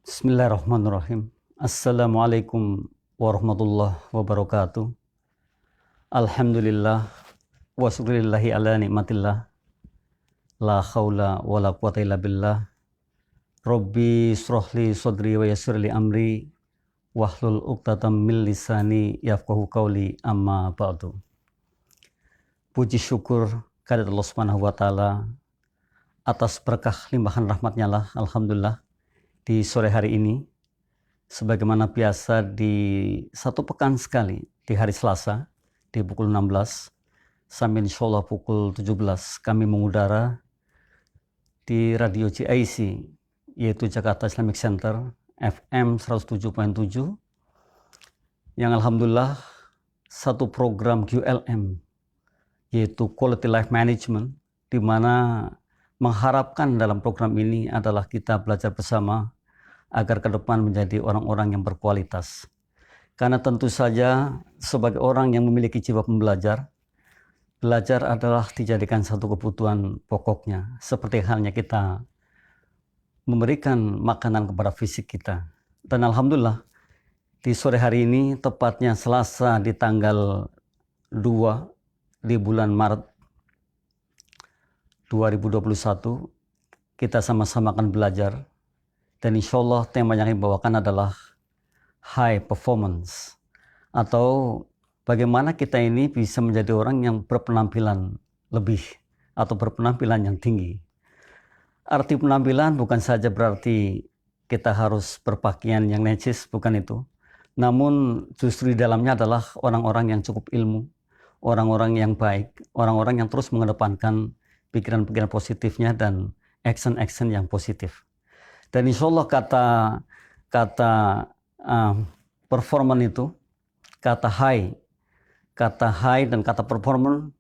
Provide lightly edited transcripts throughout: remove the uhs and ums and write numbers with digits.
Bismillahirrahmanirrahim. Assalamualaikum warahmatullahi wabarakatuh. Alhamdulillah wa syukrillahi ala nikmatillah. La khawla wa la quwata illa billah. Rabbi srohli sodri wa yassirli amri wahlul uqtatam min lisani yafqahu qawli amma ba'du. Puji syukur kehadirat Allah Subhanahu wa taala atas berkah limpahan rahmatnya lah, alhamdulillah. Di sore hari ini, sebagaimana biasa di satu pekan sekali, di hari Selasa, di pukul 16, sampai insya Allah pukul 17, kami mengudara di Radio GIC, yaitu Jakarta Islamic Center, FM 107.7, yang alhamdulillah satu program QLM, yaitu Quality Life Management, di mana mengharapkan dalam program ini adalah kita belajar bersama agar ke depan menjadi orang-orang yang berkualitas. Karena tentu saja sebagai orang yang memiliki jiwa pembelajar, belajar adalah dijadikan satu kebutuhan pokoknya. Seperti halnya kita memberikan makanan kepada fisik kita. Dan alhamdulillah di sore hari ini, tepatnya Selasa di tanggal 2 di bulan Maret 2021, kita sama-sama akan belajar. Dan insya Allah tema yang dibawakan adalah high performance, atau bagaimana kita ini bisa menjadi orang yang berpenampilan lebih atau berpenampilan yang tinggi. Arti penampilan bukan saja berarti kita harus berpakaian yang necis, bukan itu. Namun justru di dalamnya adalah orang-orang yang cukup ilmu, orang-orang yang baik, orang-orang yang terus mengedepankan pikiran-pikiran positifnya dan action-action yang positif. Dan insya Allah kata performance itu, kata high dan kata performance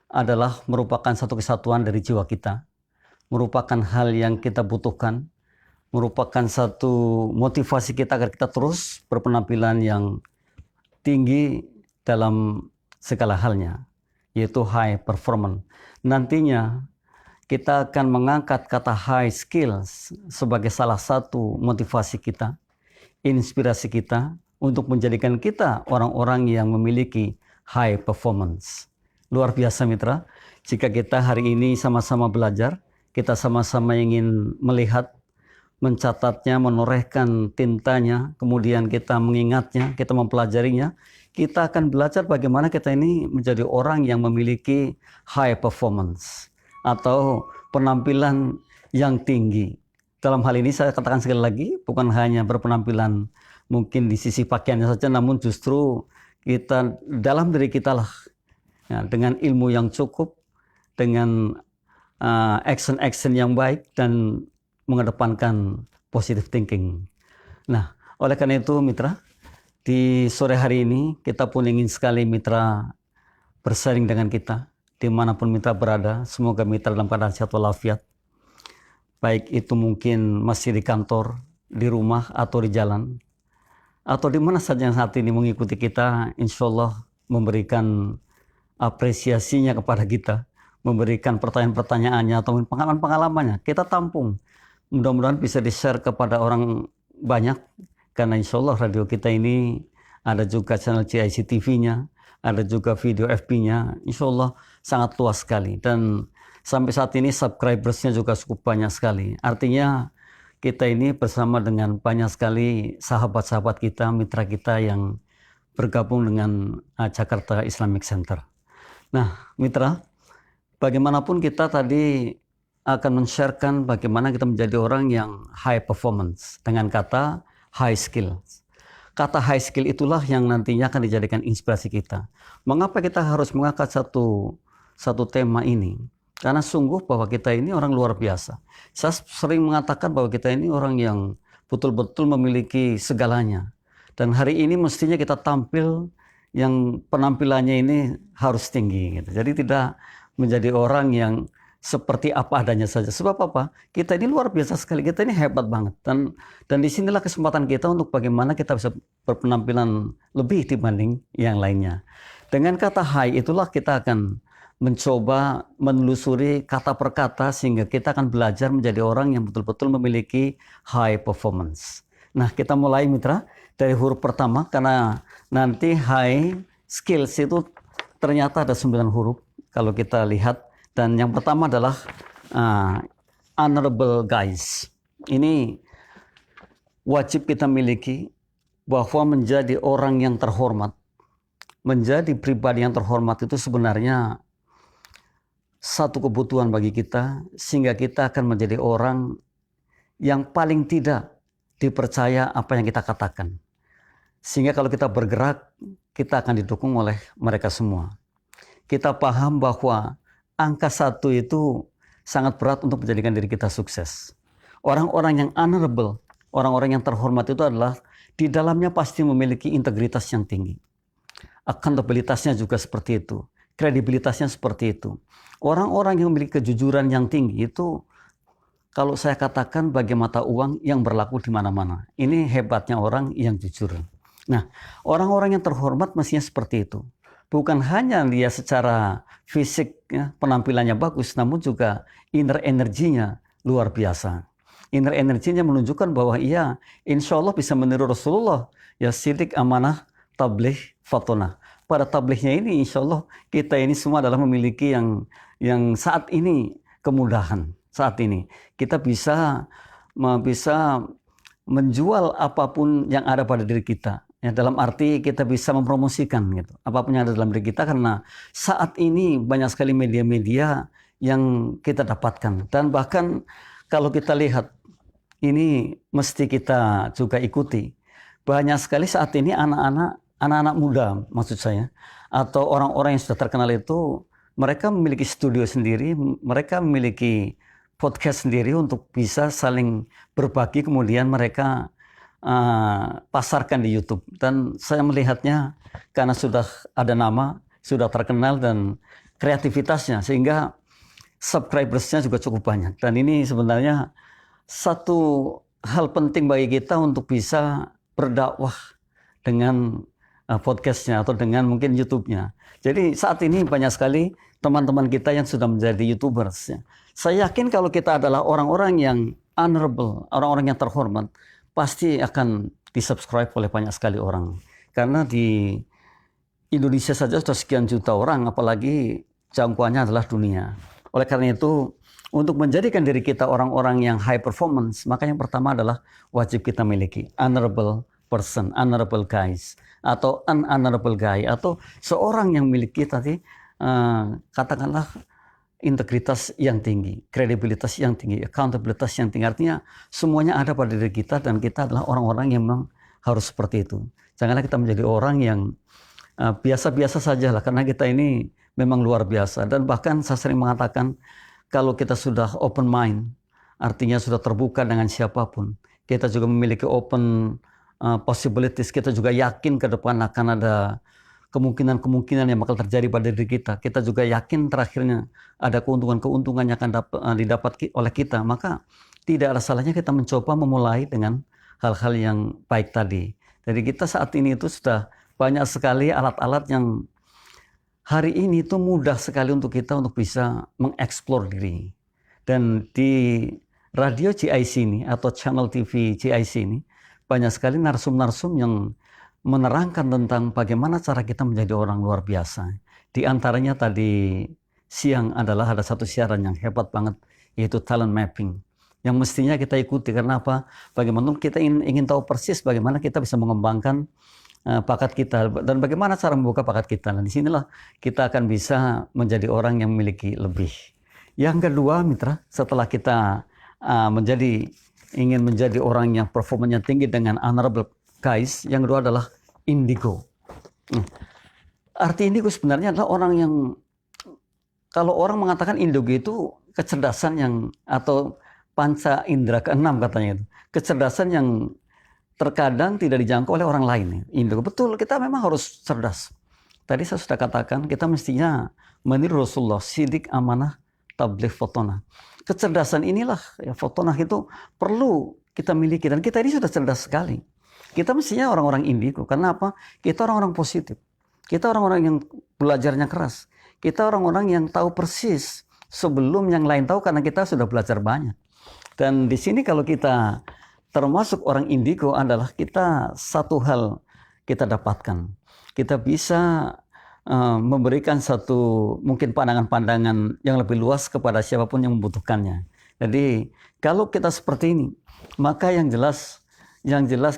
adalah merupakan satu kesatuan dari jiwa kita, merupakan hal yang kita butuhkan, merupakan satu motivasi kita agar kita terus berpenampilan yang tinggi dalam segala halnya, yaitu high performance. Nantinya kita akan mengangkat kata high skills sebagai salah satu motivasi kita, inspirasi kita untuk menjadikan kita orang-orang yang memiliki high performance. Luar biasa mitra, jika kita hari ini sama-sama belajar, kita sama-sama ingin melihat, mencatatnya, menorehkan tintanya, kemudian kita mengingatnya, kita mempelajarinya, kita akan belajar bagaimana kita ini menjadi orang yang memiliki high performance atau penampilan yang tinggi. Dalam hal ini saya katakan sekali lagi, bukan hanya berpenampilan mungkin di sisi pakaiannya saja, namun justru kita dalam diri kita lah, ya, dengan ilmu yang cukup, dengan action-action yang baik dan mengedepankan positive thinking. Nah, oleh karena itu mitra, di sore hari ini kita pun ingin sekali mitra bersharing dengan kita, dimanapun mitra berada. Semoga mitra dalam keadaan sehat walafiat, baik itu mungkin masih di kantor, di rumah, atau di jalan, atau di mana saja yang saat ini mengikuti kita. Insya Allah memberikan apresiasinya kepada kita, memberikan pertanyaan-pertanyaannya atau pengalaman-pengalamannya, kita tampung. Mudah-mudahan bisa di-share kepada orang banyak, karena insya Allah radio kita ini ada juga channel GIC TV-nya, ada juga video FB-nya, insya Allah sangat luas sekali. Dan sampai saat ini subscribersnya juga cukup banyak sekali. Artinya kita ini bersama dengan banyak sekali sahabat-sahabat kita, mitra kita yang bergabung dengan Jakarta Islamic Center. Nah mitra, bagaimanapun kita tadi akan men-sharekan bagaimana kita menjadi orang yang high performance dengan kata high skills. Kata high skill itulah yang nantinya akan dijadikan inspirasi kita. Mengapa kita harus mengangkat satu tema ini? Karena sungguh bahwa kita ini orang luar biasa. Saya sering mengatakan bahwa kita ini orang yang betul-betul memiliki segalanya. Dan hari ini mestinya kita tampil yang penampilannya ini harus tinggi. Gitu. Jadi tidak menjadi orang yang seperti apa adanya saja. Sebab apa? Kita ini luar biasa sekali. Kita ini hebat banget. Dan disinilah kesempatan kita untuk bagaimana kita bisa berpenampilan lebih dibanding yang lainnya. Dengan kata high itulah kita akan mencoba menelusuri kata per kata sehingga kita akan belajar menjadi orang yang betul-betul memiliki high performance. Nah, kita mulai mitra dari huruf pertama karena nanti high skills itu ternyata ada 9 huruf kalau kita lihat, dan yang pertama adalah honorable guys. Ini wajib kita miliki, bahwa menjadi orang yang terhormat, menjadi pribadi yang terhormat itu sebenarnya satu kebutuhan bagi kita, sehingga kita akan menjadi orang yang paling tidak dipercaya apa yang kita katakan. Sehingga kalau kita bergerak, kita akan didukung oleh mereka semua. Kita paham bahwa angka 1 itu sangat berat untuk menjadikan diri kita sukses. Orang-orang yang honorable, orang-orang yang terhormat itu adalah di dalamnya pasti memiliki integritas yang tinggi. Akuntabilitasnya juga seperti itu. Kredibilitasnya seperti itu. Orang-orang yang memiliki kejujuran yang tinggi itu, kalau saya katakan bagai mata uang yang berlaku di mana-mana. Ini hebatnya orang yang jujur. Nah, orang-orang yang terhormat mestinya seperti itu. Bukan hanya dia secara fisik ya, penampilannya bagus, namun juga inner energinya luar biasa. Inner energinya menunjukkan bahwa ia insya Allah bisa meniru Rasulullah. Ya sidik, amanah, tabligh, fatonah. Pada tablighnya ini insya Allah kita ini semua adalah memiliki yang saat ini kemudahan. Saat ini kita bisa menjual apapun yang ada pada diri kita. Ya, dalam arti kita bisa mempromosikan gitu, apapun yang ada dalam diri kita, karena saat ini banyak sekali media-media yang kita dapatkan. Dan bahkan kalau kita lihat, ini mesti kita juga ikuti. Banyak sekali saat ini anak-anak muda maksud saya, atau orang-orang yang sudah terkenal itu, mereka memiliki studio sendiri, mereka memiliki podcast sendiri untuk bisa saling berbagi, kemudian mereka pasarkan di YouTube. Dan saya melihatnya karena sudah ada nama, sudah terkenal dan kreativitasnya, sehingga subscribersnya juga cukup banyak. Dan ini sebenarnya satu hal penting bagi kita untuk bisa berdakwah dengan podcastnya atau dengan mungkin YouTube-nya. Jadi saat ini banyak sekali teman-teman kita yang sudah menjadi YouTubers. Ya. Saya yakin kalau kita adalah orang-orang yang honorable, orang-orang yang terhormat, pasti akan di-subscribe oleh banyak sekali orang. Karena di Indonesia saja sudah sekian juta orang, apalagi jangkauannya adalah dunia. Oleh karena itu, untuk menjadikan diri kita orang-orang yang high performance, maka yang pertama adalah wajib kita miliki honorable person, honorable guys, atau an honorable guy, atau seorang yang memiliki tadi katakanlah integritas yang tinggi, kredibilitas yang tinggi, akuntabilitas yang tinggi. Artinya semuanya ada pada diri kita, dan kita adalah orang-orang yang memang harus seperti itu. Janganlah kita menjadi orang yang biasa-biasa saja lah, karena kita ini memang luar biasa. Dan bahkan saya sering mengatakan, kalau kita sudah open mind, artinya sudah terbuka dengan siapapun, kita juga memiliki open possibilities, kita juga yakin ke depan akan ada kemungkinan-kemungkinan yang bakal terjadi pada diri kita. Kita juga yakin terakhirnya ada keuntungan-keuntungan yang akan didapat oleh kita. Maka tidak ada salahnya kita mencoba memulai dengan hal-hal yang baik tadi. Jadi kita saat ini itu sudah banyak sekali alat-alat yang hari ini itu mudah sekali untuk kita untuk bisa mengeksplor diri. Dan di radio GIC ini atau channel TV GIC ini banyak sekali narsum-narsum yang menerangkan tentang bagaimana cara kita menjadi orang luar biasa. Di antaranya tadi siang adalah ada satu siaran yang hebat banget, yaitu talent mapping, yang mestinya kita ikuti. Karena apa? Bagaimana kita ingin tahu persis bagaimana kita bisa mengembangkan bakat kita dan bagaimana cara membuka bakat kita. Dan disinilah kita akan bisa menjadi orang yang memiliki lebih. Yang kedua, mitra, setelah kita ingin menjadi orang yang performanya tinggi dengan honorable guys, yang kedua adalah indigo. Arti indigo sebenarnya adalah orang yang, kalau orang mengatakan indigo itu kecerdasan yang, atau panca indera keenam katanya itu, kecerdasan yang terkadang tidak dijangkau oleh orang lain. Indigo, betul, kita memang harus cerdas. Tadi saya sudah katakan, kita mestinya meniru Rasulullah, sidik, amanah, tabligh, fatonah. Kecerdasan inilah, ya, fatonah itu perlu kita miliki, dan kita ini sudah cerdas sekali. Kita mestinya orang-orang indigo. Karena apa? Kita orang-orang positif. Kita orang-orang yang belajarnya keras. Kita orang-orang yang tahu persis sebelum yang lain tahu karena kita sudah belajar banyak. Dan di sini kalau kita termasuk orang indigo adalah kita satu hal kita dapatkan. Kita bisa memberikan satu mungkin pandangan-pandangan yang lebih luas kepada siapapun yang membutuhkannya. Jadi kalau kita seperti ini, maka yang jelas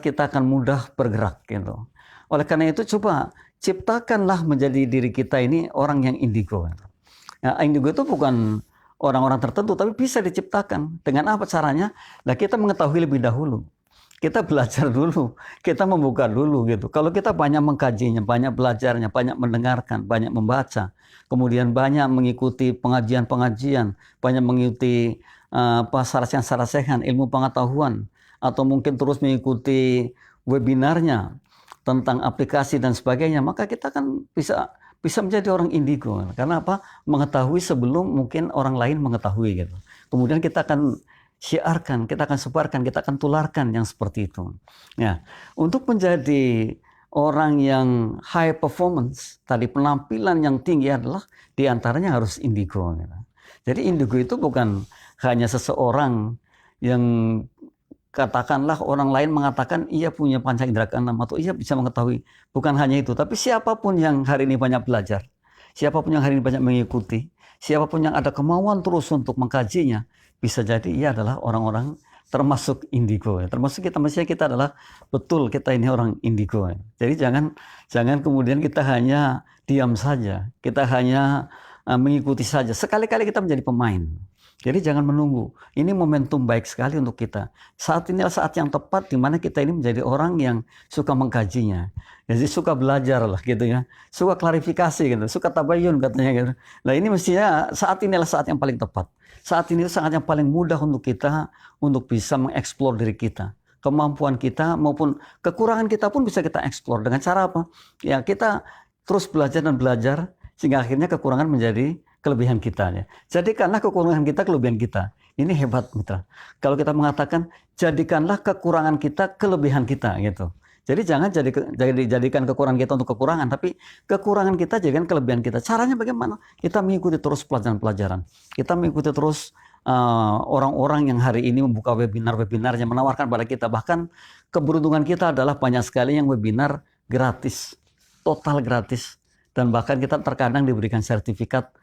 kita akan mudah bergerak gitu. Oleh karena itu coba ciptakanlah menjadi diri kita ini orang yang indigo. Nah, indigo itu bukan orang-orang tertentu, tapi bisa diciptakan. Dengan apa caranya? Nah, kita mengetahui lebih dahulu. Kita belajar dulu, kita membuka dulu gitu. Kalau kita banyak mengkajinya, banyak belajarnya, banyak mendengarkan, banyak membaca, kemudian banyak mengikuti pengajian-pengajian, banyak mengikuti sarah-sarasehan, ilmu pengetahuan, atau mungkin terus mengikuti webinarnya tentang aplikasi dan sebagainya, maka kita kan bisa menjadi orang indigo. Karena apa? Mengetahui sebelum mungkin orang lain mengetahui gitu. Kemudian kita akan syiarkan, kita akan sebarkan, kita akan tularkan yang seperti itu. Ya, untuk menjadi orang yang high performance, tadi penampilan yang tinggi adalah diantaranya harus indigo. Gitu. Jadi indigo itu bukan hanya seseorang yang katakanlah orang lain mengatakan ia punya panca indera keenam atau ia bisa mengetahui. Bukan hanya itu, tapi siapapun yang hari ini banyak belajar, siapapun yang hari ini banyak mengikuti, siapapun yang ada kemauan terus untuk mengkajinya, bisa jadi ia adalah orang-orang termasuk indigo. Termasuk kita, maksudnya kita adalah betul kita ini orang indigo. Jadi jangan kemudian kita hanya diam saja, kita hanya mengikuti saja. Sekali-kali kita menjadi pemain. Jadi jangan menunggu. Ini momentum baik sekali untuk kita. Saat inilah saat yang tepat di mana kita ini menjadi orang yang suka mengkajinya. Jadi suka belajar lah gitu ya. Suka klarifikasi gitu. Suka tabayun katanya gitu. Nah ini mestinya saat inilah saat yang paling tepat. Saat ini saat yang paling mudah untuk kita untuk bisa mengeksplor diri kita. Kemampuan kita maupun kekurangan kita pun bisa kita eksplor. Dengan cara apa? Ya kita terus belajar dan belajar sehingga akhirnya kekurangan menjadi kelebihan kita. Ya. Jadikanlah kekurangan kita kelebihan kita. Ini hebat mitra. Kalau kita mengatakan jadikanlah kekurangan kita kelebihan kita gitu. Jadi jangan jadikan kekurangan kita untuk kekurangan, tapi kekurangan kita jadikan kelebihan kita. Caranya bagaimana? Kita mengikuti terus pelajaran-pelajaran. Kita mengikuti terus orang-orang yang hari ini membuka webinar-webinarnya, menawarkan pada kita. Bahkan keberuntungan kita adalah banyak sekali yang webinar gratis, total gratis. Dan bahkan kita terkadang diberikan sertifikat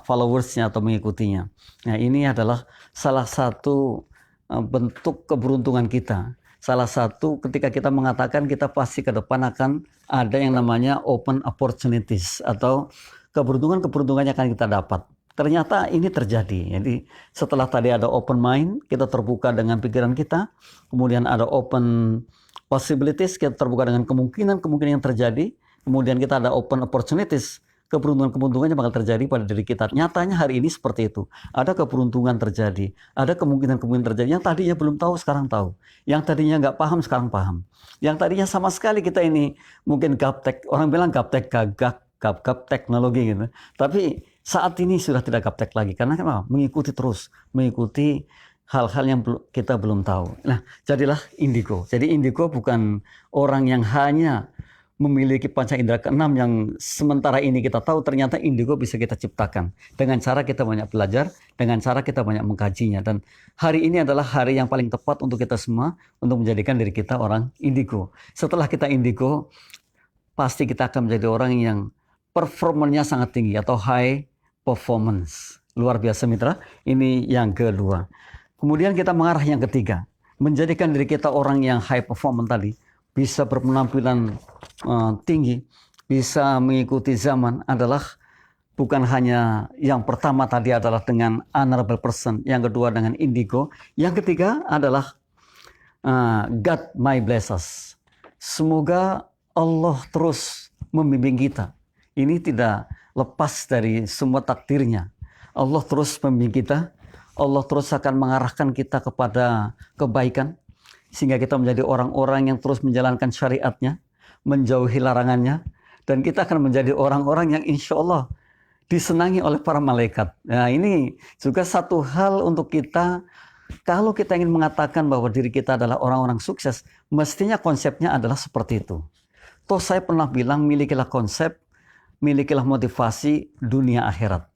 followersnya atau mengikutinya. Nah ini adalah salah satu bentuk keberuntungan kita. Salah satu ketika kita mengatakan kita pasti ke depan akan ada yang namanya open opportunities atau keberuntungan-keberuntungan yang akan kita dapat. Ternyata ini terjadi. Jadi setelah tadi ada open mind, kita terbuka dengan pikiran kita. Kemudian ada open possibilities, kita terbuka dengan kemungkinan-kemungkinan yang terjadi. Kemudian kita ada open opportunities, keberuntungan-keberuntungan yang bakal terjadi pada diri kita. Nyatanya hari ini seperti itu. Ada keberuntungan terjadi, ada kemungkinan-kemungkinan terjadi. Yang tadinya belum tahu, sekarang tahu. Yang tadinya nggak paham, sekarang paham. Yang tadinya sama sekali kita ini mungkin gaptek, orang bilang gaptek gagap teknologi gitu. Tapi saat ini sudah tidak gaptek lagi. Karena kenapa? Mengikuti terus, mengikuti hal-hal yang kita belum tahu. Nah, jadilah indigo. Jadi indigo bukan orang yang hanya memiliki panca indera keenam yang sementara ini kita tahu, ternyata indigo bisa kita ciptakan dengan cara kita banyak belajar, dengan cara kita banyak mengkajinya. Dan hari ini adalah hari yang paling tepat untuk kita semua untuk menjadikan diri kita orang indigo. Setelah kita indigo, pasti kita akan menjadi orang yang performanya sangat tinggi atau high performance. Luar biasa mitra. Ini yang kedua. Kemudian kita mengarah yang ketiga, menjadikan diri kita orang yang high performance tadi, bisa berpenampilan tinggi, bisa mengikuti zaman adalah bukan hanya yang pertama tadi adalah dengan honorable person, yang kedua dengan indigo, yang ketiga adalah God my bless us. Semoga Allah terus membimbing kita. Ini tidak lepas dari semua takdirnya. Allah terus membimbing kita, Allah terus akan mengarahkan kita kepada kebaikan, sehingga kita menjadi orang-orang yang terus menjalankan syariatnya, menjauhi larangannya, dan kita akan menjadi orang-orang yang insya Allah disenangi oleh para malaikat. Nah ini juga satu hal untuk kita, kalau kita ingin mengatakan bahwa diri kita adalah orang-orang sukses, mestinya konsepnya adalah seperti itu. Toh saya pernah bilang, milikilah konsep milikilah motivasi dunia akhirat.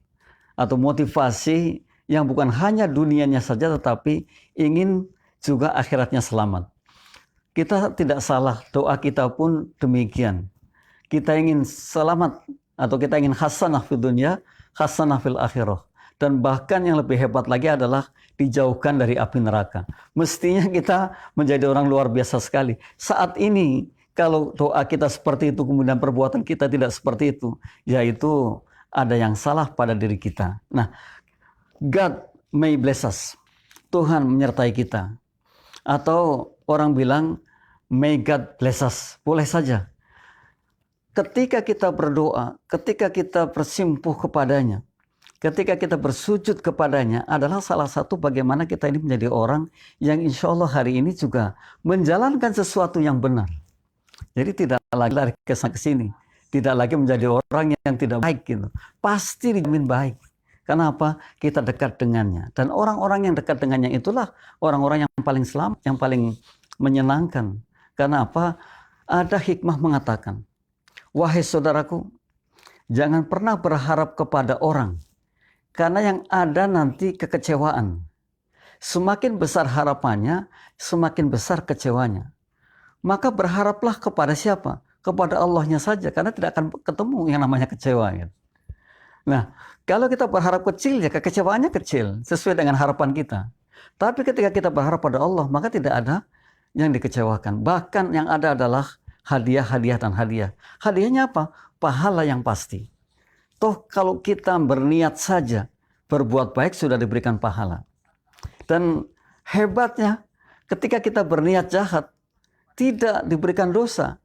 Atau motivasi yang bukan hanya dunianya saja tetapi ingin juga akhiratnya selamat. Kita tidak salah, doa kita pun demikian. Kita ingin selamat atau kita ingin hasanah fid dunya, hasanah fil akhirah. Dan bahkan yang lebih hebat lagi adalah dijauhkan dari api neraka. Mestinya kita menjadi orang luar biasa sekali. Saat ini kalau doa kita seperti itu kemudian perbuatan kita tidak seperti itu, yaitu ada yang salah pada diri kita. Nah, God may bless us. Tuhan menyertai kita. Atau orang bilang, may God bless us. Boleh saja. Ketika kita berdoa, ketika kita bersimpuh kepadanya, ketika kita bersujud kepadanya adalah salah satu bagaimana kita ini menjadi orang yang insya Allah hari ini juga menjalankan sesuatu yang benar. Jadi tidak lagi lari ke sana ke sini. Tidak lagi menjadi orang yang tidak baik gitu. Pasti dijamin baik. Kenapa? Kita dekat dengannya. Dan orang-orang yang dekat dengannya itulah orang-orang yang paling selamat, yang paling menyenangkan. Kenapa? Ada hikmah mengatakan, wahai saudaraku, jangan pernah berharap kepada orang. Karena yang ada nanti kekecewaan. Semakin besar harapannya, semakin besar kecewanya. Maka berharaplah kepada siapa? Kepada Allahnya saja, karena tidak akan ketemu yang namanya kecewa. Gitu. Nah, kalau kita berharap kecil, ya kekecewaannya kecil, sesuai dengan harapan kita. Tapi ketika kita berharap pada Allah, maka tidak ada yang dikecewakan. Bahkan yang ada adalah hadiah, hadiah, dan hadiah. Hadiahnya apa? Pahala yang pasti. Toh kalau kita berniat saja, berbuat baik sudah diberikan pahala. Dan hebatnya, ketika kita berniat jahat, tidak diberikan dosa.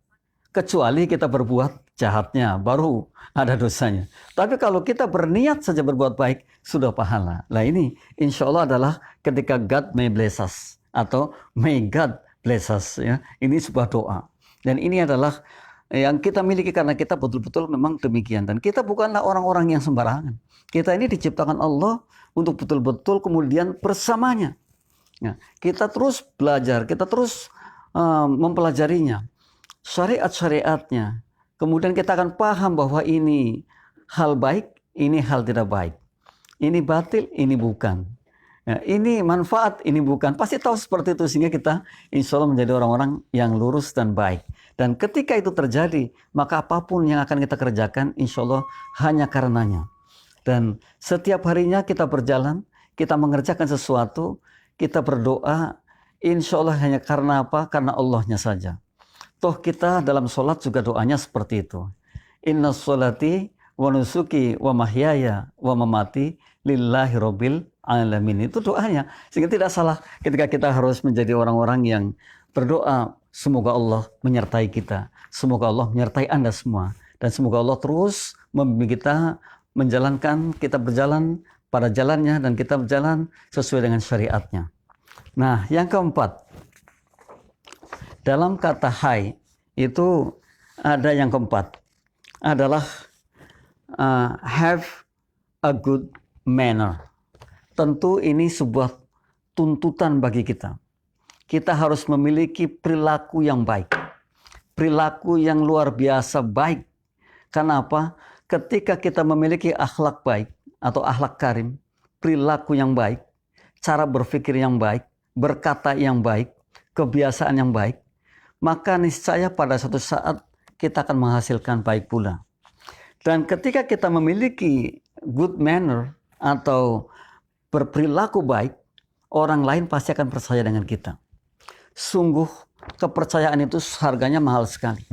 Kecuali kita berbuat jahatnya, baru ada dosanya. Tapi kalau kita berniat saja berbuat baik, sudah pahala. Nah ini insya Allah adalah ketika God may bless us. Atau may God bless us. Ya. Ini sebuah doa. Dan ini adalah yang kita miliki karena kita betul-betul memang demikian. Dan kita bukanlah orang-orang yang sembarangan. Kita ini diciptakan Allah untuk betul-betul kemudian bersamanya. Nah, kita terus belajar, kita terus mempelajarinya. Syariat-syariatnya. Kemudian kita akan paham bahwa ini hal baik, ini hal tidak baik. Ini batil, ini bukan. Nah, ini manfaat, ini bukan. Pasti tahu seperti itu sehingga kita insya Allah menjadi orang-orang yang lurus dan baik. Dan ketika itu terjadi, maka apapun yang akan kita kerjakan insya Allah hanya karenanya. Dan setiap harinya kita berjalan, kita mengerjakan sesuatu, kita berdoa, insya Allah hanya karena apa? Karena Allahnya saja. Toh kita dalam sholat juga doanya seperti itu. Inna sholati wa nusuki wa mahyaya wa mamati lillahi rabbil alamin. Itu doanya. Sehingga tidak salah ketika kita harus menjadi orang-orang yang berdoa. Semoga Allah menyertai kita. Semoga Allah menyertai Anda semua. Dan semoga Allah terus membimbing kita menjalankan, kita berjalan pada jalannya dan kita berjalan sesuai dengan syariatnya. Nah, yang keempat. Dalam kata hai itu ada yang keempat adalah have a good manner. Tentu ini sebuah tuntutan bagi kita. Kita harus memiliki perilaku yang baik. Perilaku yang luar biasa baik. Kenapa? Ketika kita memiliki akhlak baik atau akhlak karim, perilaku yang baik, cara berpikir yang baik, berkata yang baik, kebiasaan yang baik, maka niscaya pada suatu saat kita akan menghasilkan baik pula. Dan ketika kita memiliki good manner atau berperilaku baik, orang lain pasti akan percaya dengan kita. Sungguh kepercayaan itu harganya mahal sekali.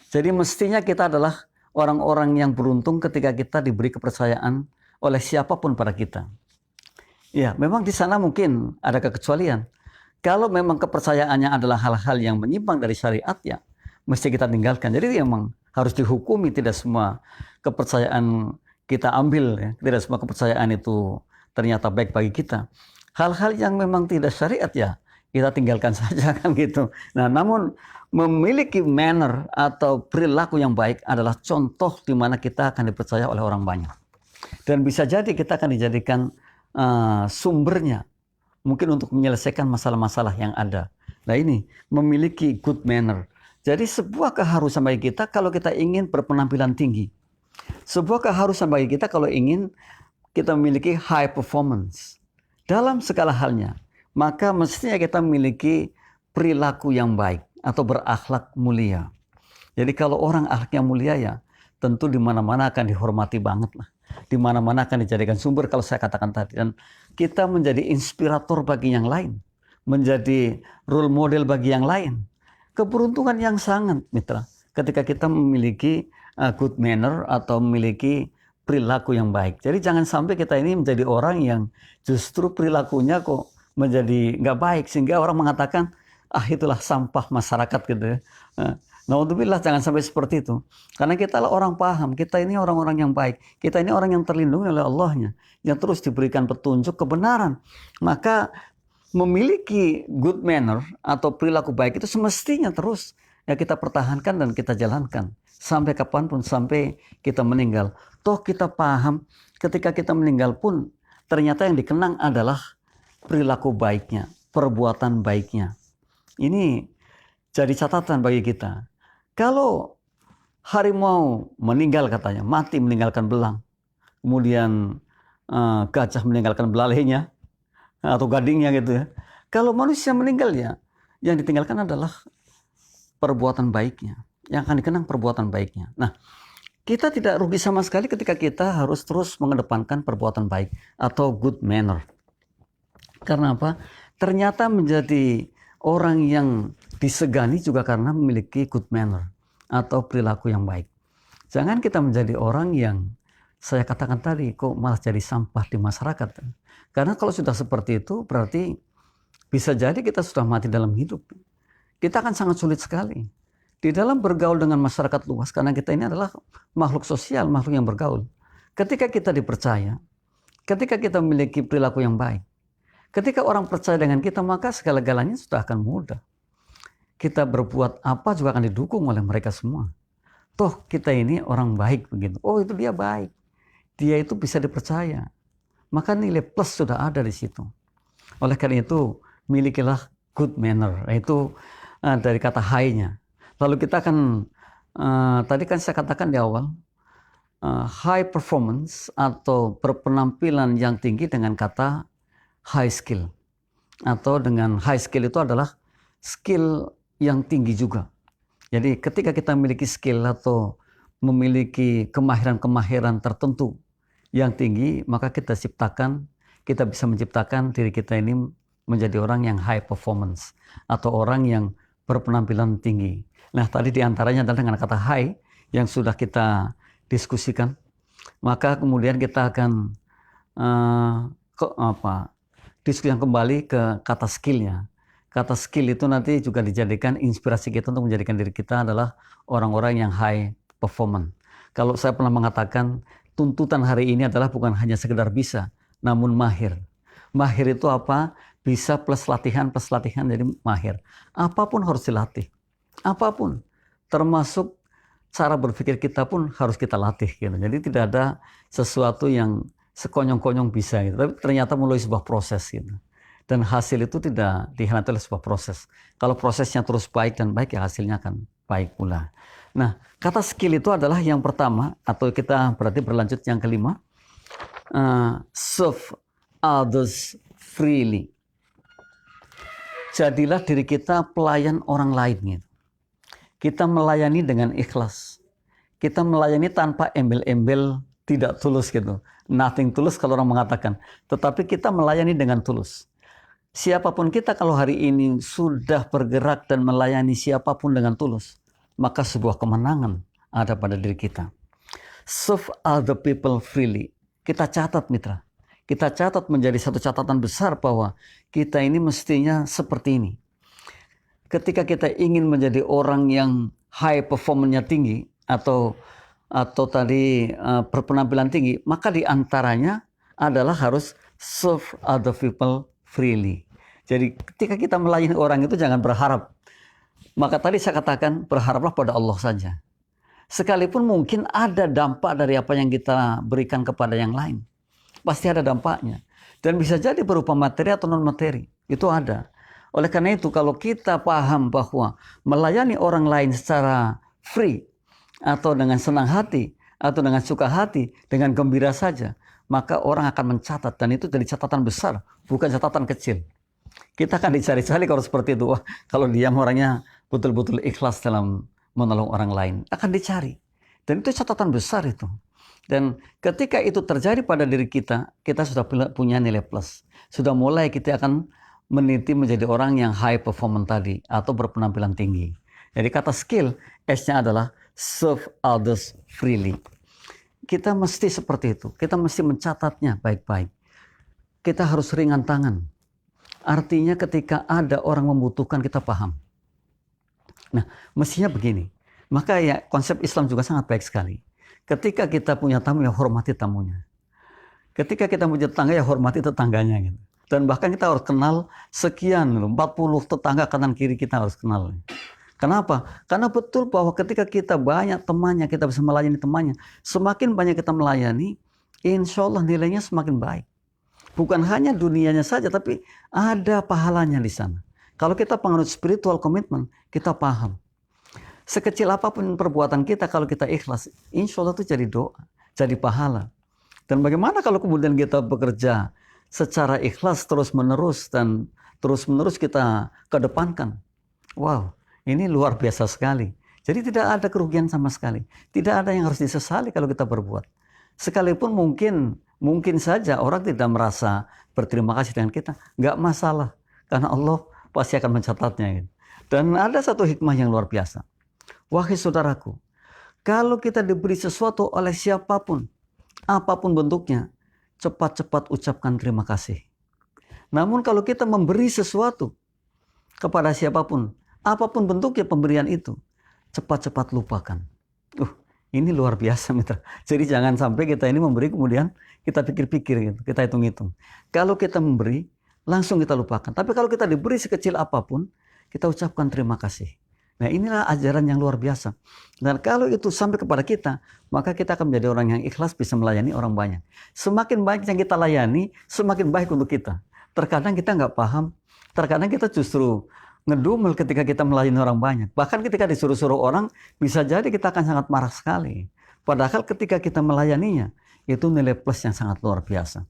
Jadi mestinya kita adalah orang-orang yang beruntung ketika kita diberi kepercayaan oleh siapapun pada kita. Ya, memang di sana mungkin ada kekecualian. Kalau memang kepercayaannya adalah hal-hal yang menyimpang dari syariat, ya mesti kita tinggalkan. Jadi memang harus dihukumi, tidak semua kepercayaan kita ambil. Ya. Tidak semua kepercayaan itu ternyata baik bagi kita. Hal-hal yang memang tidak syariat ya kita tinggalkan saja kan gitu. Nah, namun memiliki manner atau perilaku yang baik adalah contoh di mana kita akan dipercaya oleh orang banyak. Dan bisa jadi kita akan dijadikan sumbernya mungkin untuk menyelesaikan masalah-masalah yang ada. Nah ini memiliki good manner. Jadi sebuah keharusan bagi kita kalau kita ingin berpenampilan tinggi. Sebuah keharusan bagi kita kalau ingin kita memiliki high performance dalam segala halnya, maka mestinya kita memiliki perilaku yang baik atau berakhlak mulia. Jadi kalau orang akhlaknya mulia ya, tentu di mana-mana akan dihormati banget lah. Di mana-mana akan dijadikan sumber kalau saya katakan tadi. Dan kita menjadi inspirator bagi yang lain. Menjadi role model bagi yang lain. Keberuntungan yang sangat, mitra. Ketika kita memiliki good manner atau memiliki perilaku yang baik. Jadi jangan sampai kita ini menjadi orang yang justru perilakunya kok menjadi nggak baik. Sehingga orang mengatakan, itulah sampah masyarakat gitu ya. Naudzubillah, jangan sampai seperti itu. Karena kita lah orang paham, kita ini orang-orang yang baik. Kita ini orang yang terlindungi oleh Allahnya. Yang terus diberikan petunjuk kebenaran. Maka memiliki good manner atau perilaku baik itu semestinya terus ya kita pertahankan dan kita jalankan. Sampai kapanpun, sampai kita meninggal. Toh kita paham ketika kita meninggal pun ternyata yang dikenang adalah perilaku baiknya, perbuatan baiknya. Ini jadi catatan bagi kita. Kalau harimau meninggal katanya, mati meninggalkan belang, kemudian gajah meninggalkan belalainya atau gadingnya gitu ya. Kalau manusia meninggal ya, yang ditinggalkan adalah perbuatan baiknya, yang akan dikenang perbuatan baiknya. Nah, kita tidak rugi sama sekali ketika kita harus terus mengedepankan perbuatan baik atau good manner. Karena apa? Ternyata menjadi orang yang disegani juga karena memiliki good manner atau perilaku yang baik. Jangan kita menjadi orang yang saya katakan tadi kok malah jadi sampah di masyarakat. Karena kalau sudah seperti itu berarti bisa jadi kita sudah mati dalam hidup. Kita akan sangat sulit sekali di dalam bergaul dengan masyarakat luas karena kita ini adalah makhluk sosial, makhluk yang bergaul. Ketika kita dipercaya, ketika kita memiliki perilaku yang baik, ketika orang percaya dengan kita, maka segala-galanya sudah akan mudah. Kita berbuat apa juga akan didukung oleh mereka semua. Toh kita ini orang baik begitu. Oh itu dia baik. Dia itu bisa dipercaya. Maka nilai plus sudah ada di situ. Oleh karena itu, milikilah good manner. Itu dari kata high-nya. Lalu kita akan, tadi kan saya katakan di awal, high performance atau berpenampilan yang tinggi dengan kata high skill. Atau dengan high skill itu adalah skill yang tinggi juga. Jadi ketika kita memiliki skill atau memiliki kemahiran-kemahiran tertentu yang tinggi, maka kita bisa menciptakan diri kita ini menjadi orang yang high performance atau orang yang berpenampilan tinggi. Nah tadi diantaranya adalah dengan kata high yang sudah kita diskusikan. Maka kemudian kita akan diskusikan kembali ke kata skillnya. Kata skill itu nanti juga dijadikan inspirasi kita untuk menjadikan diri kita adalah orang-orang yang high performance. Kalau saya pernah mengatakan tuntutan hari ini adalah bukan hanya sekedar bisa, namun mahir. Mahir itu apa? Bisa plus latihan jadi mahir. Apapun harus dilatih. Apapun. Termasuk cara berpikir kita pun harus kita latih. Gitu. Jadi tidak ada sesuatu yang sekonyong-konyong bisa. Gitu. Tapi ternyata melalui sebuah proses. Gitu. Dan hasil itu tidak dikhianati oleh sebuah proses. Kalau prosesnya terus baik dan baik, ya hasilnya akan baik pula. Nah, kata skill itu adalah yang pertama, atau kita berarti berlanjut yang kelima. Serve others freely. Jadilah diri kita pelayan orang lain. Gitu. Kita melayani dengan ikhlas. Kita melayani tanpa embel-embel, tidak tulus gitu. Nothing tulus kalau orang mengatakan. Tetapi kita melayani dengan tulus. Siapapun kita kalau hari ini sudah bergerak dan melayani siapapun dengan tulus, maka sebuah kemenangan ada pada diri kita. Serve other people freely. Kita catat mitra. Kita catat menjadi satu catatan besar bahwa kita ini mestinya seperti ini. Ketika kita ingin menjadi orang yang high performance-nya tinggi atau tadi berpenampilan tinggi, maka diantaranya adalah harus serve other people freely. Jadi ketika kita melayani orang itu jangan berharap. Maka tadi saya katakan berharaplah pada Allah saja. Sekalipun mungkin ada dampak dari apa yang kita berikan kepada yang lain. Pasti ada dampaknya. Dan bisa jadi berupa materi atau non materi. Itu ada. Oleh karena itu kalau kita paham bahwa melayani orang lain secara free atau dengan senang hati atau dengan suka hati, dengan gembira saja, maka orang akan mencatat, dan itu jadi catatan besar, bukan catatan kecil. Kita akan dicari-cari kalau seperti itu. Wah, kalau dia orangnya betul-betul ikhlas dalam menolong orang lain, akan dicari. Dan itu catatan besar itu. Dan ketika itu terjadi pada diri kita, kita sudah punya nilai plus. Sudah mulai kita akan meniti menjadi orang yang high performance tadi, atau berpenampilan tinggi. Jadi kata skill, S-nya adalah serve others freely. Kita mesti seperti itu. Kita mesti mencatatnya baik-baik. Kita harus ringan tangan. Artinya ketika ada orang membutuhkan, kita paham. Nah, mestinya begini. Maka ya konsep Islam juga sangat baik sekali. Ketika kita punya tamu, ya hormati tamunya. Ketika kita punya tetangga, ya hormati tetangganya gitu. Dan bahkan kita harus kenal sekian, 40 tetangga kanan kiri kita harus kenal. Kenapa? Karena betul bahwa ketika kita banyak temannya, kita bisa melayani temannya. Semakin banyak kita melayani, insya Allah nilainya semakin baik. Bukan hanya dunianya saja, tapi ada pahalanya di sana. Kalau kita penganut spiritual commitment, kita paham. Sekecil apapun perbuatan kita, kalau kita ikhlas, insya Allah itu jadi doa, jadi pahala. Dan bagaimana kalau kemudian kita bekerja secara ikhlas terus-menerus, dan terus-menerus kita kedepankan. Wow, ini luar biasa sekali. Jadi tidak ada kerugian sama sekali. Tidak ada yang harus disesali kalau kita berbuat. Sekalipun mungkin saja orang tidak merasa berterima kasih dengan kita. Nggak masalah. Karena Allah pasti akan mencatatnya. Dan ada satu hikmah yang luar biasa. Wahai saudaraku, kalau kita diberi sesuatu oleh siapapun, apapun bentuknya, cepat-cepat ucapkan terima kasih. Namun kalau kita memberi sesuatu kepada siapapun, apapun bentuknya pemberian itu, cepat-cepat lupakan. Ini luar biasa, mitra. Jadi jangan sampai kita ini memberi kemudian kita pikir-pikir gitu, kita hitung-hitung. Kalau kita memberi, langsung kita lupakan. Tapi kalau kita diberi sekecil apapun, kita ucapkan terima kasih. Nah, inilah ajaran yang luar biasa. Dan kalau itu sampai kepada kita, maka kita akan menjadi orang yang ikhlas, bisa melayani orang banyak. Semakin banyak yang kita layani, semakin baik untuk kita. Terkadang kita nggak paham, terkadang kita justru ngedumel ketika kita melayani orang banyak. Bahkan ketika disuruh-suruh orang, bisa jadi kita akan sangat marah sekali. Padahal ketika kita melayaninya, itu nilai plus yang sangat luar biasa.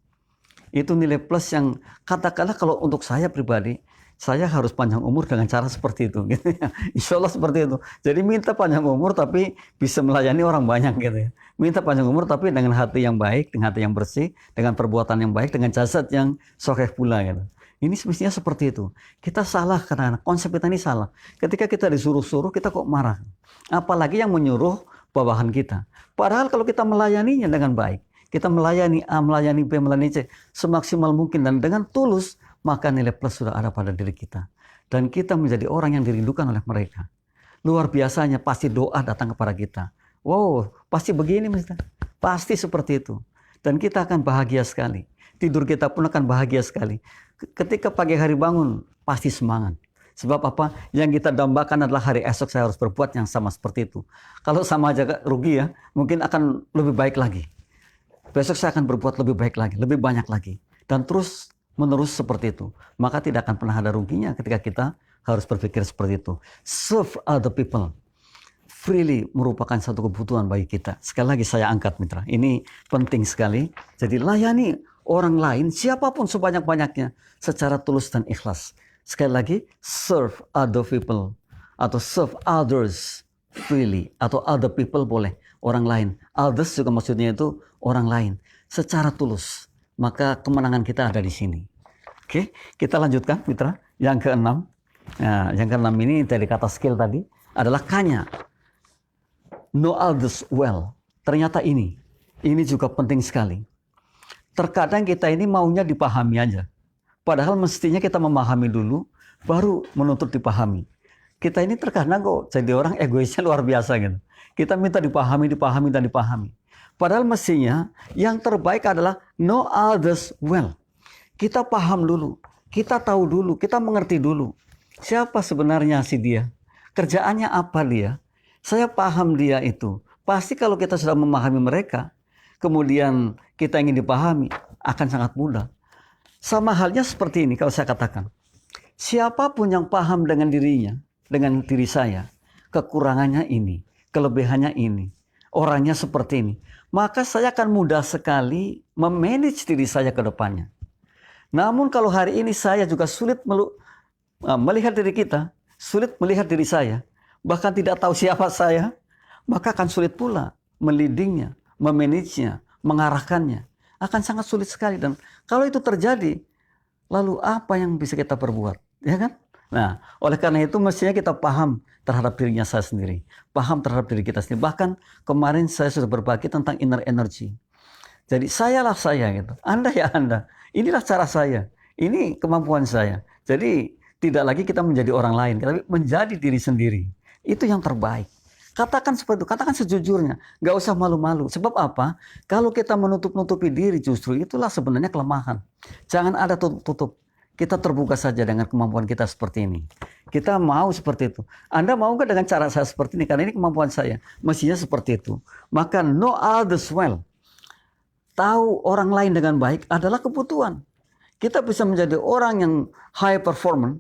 Itu nilai plus yang katakanlah kalau untuk saya pribadi, saya harus panjang umur dengan cara seperti itu. Gitu ya. Insya Allah seperti itu. Jadi minta panjang umur tapi bisa melayani orang banyak gitu ya. Minta panjang umur tapi dengan hati yang baik, dengan hati yang bersih, dengan perbuatan yang baik, dengan jasad yang sokeh pula gitu. Ini semestinya seperti itu. Kita salah karena konsep kita ini salah. Ketika kita disuruh-suruh, kita kok marah. Apalagi yang menyuruh bawahan kita. Padahal kalau kita melayaninya dengan baik, kita melayani A, melayani B, melayani C, semaksimal mungkin dan dengan tulus, maka nilai plus sudah ada pada diri kita. Dan kita menjadi orang yang dirindukan oleh mereka. Luar biasanya pasti doa datang kepada kita. Wow, pasti begini Mister. Pasti seperti itu. Dan kita akan bahagia sekali. Tidur kita pun akan bahagia sekali. Ketika pagi hari bangun, pasti semangat. Sebab apa? Yang kita dambakan adalah hari esok saya harus berbuat yang sama seperti itu. Kalau sama aja rugi ya, mungkin akan lebih baik lagi. Besok saya akan berbuat lebih baik lagi, lebih banyak lagi. Dan terus menerus seperti itu. Maka tidak akan pernah ada ruginya ketika kita harus berpikir seperti itu. Serve other people freely merupakan satu kebutuhan bagi kita. Sekali lagi saya angkat mitra, ini penting sekali. Jadi layani orang lain, siapapun sebanyak-banyaknya, secara tulus dan ikhlas. Sekali lagi, serve other people atau serve others freely atau other people boleh, orang lain. Others juga maksudnya itu orang lain, secara tulus. Maka kemenangan kita ada di sini. Oke, kita lanjutkan mitra. Yang keenam. Nah, yang keenam ini dari kata skill tadi adalah kanya. Know others well. Ternyata ini juga penting sekali. Terkadang kita ini maunya dipahami aja. Padahal mestinya kita memahami dulu, baru menuntut dipahami. Kita ini terkadang kok jadi orang egoisnya luar biasa gitu. Kita minta dipahami, dan dipahami. Padahal mestinya yang terbaik adalah know others well. Kita paham dulu, kita tahu dulu, kita mengerti dulu. Siapa sebenarnya si dia? Kerjaannya apa dia? Saya paham dia itu. Pasti kalau kita sudah memahami mereka, kemudian kita ingin dipahami, akan sangat mudah. Sama halnya seperti ini kalau saya katakan. Siapapun yang paham dengan dirinya, dengan diri saya, kekurangannya ini, kelebihannya ini, orangnya seperti ini, maka saya akan mudah sekali memanage diri saya ke depannya. Namun kalau hari ini saya juga sulit melihat diri kita, sulit melihat diri saya, bahkan tidak tahu siapa saya, maka akan sulit pula melidingnya, memanagenya, mengarahkannya. Akan sangat sulit sekali. Dan kalau itu terjadi, lalu apa yang bisa kita perbuat? Ya kan? Nah, oleh karena itu mestinya kita paham terhadap dirinya saya sendiri. Paham terhadap diri kita sendiri. Bahkan kemarin saya sudah berbagi tentang inner energy. Jadi sayalah saya gitu. Anda ya Anda. Inilah cara saya. Ini kemampuan saya. Jadi tidak lagi kita menjadi orang lain, tapi menjadi diri sendiri. Itu yang terbaik. Katakan seperti itu, katakan sejujurnya. Gak usah malu-malu. Sebab apa? Kalau kita menutup-nutupi diri justru itulah sebenarnya kelemahan. Jangan ada tutup-tutup. Kita terbuka saja dengan kemampuan kita seperti ini. Kita mau seperti itu. Anda mau gak dengan cara saya seperti ini? Karena ini kemampuan saya. Mestinya seperti itu. Maka know others well. Tahu orang lain dengan baik adalah kebutuhan. Kita bisa menjadi orang yang high performance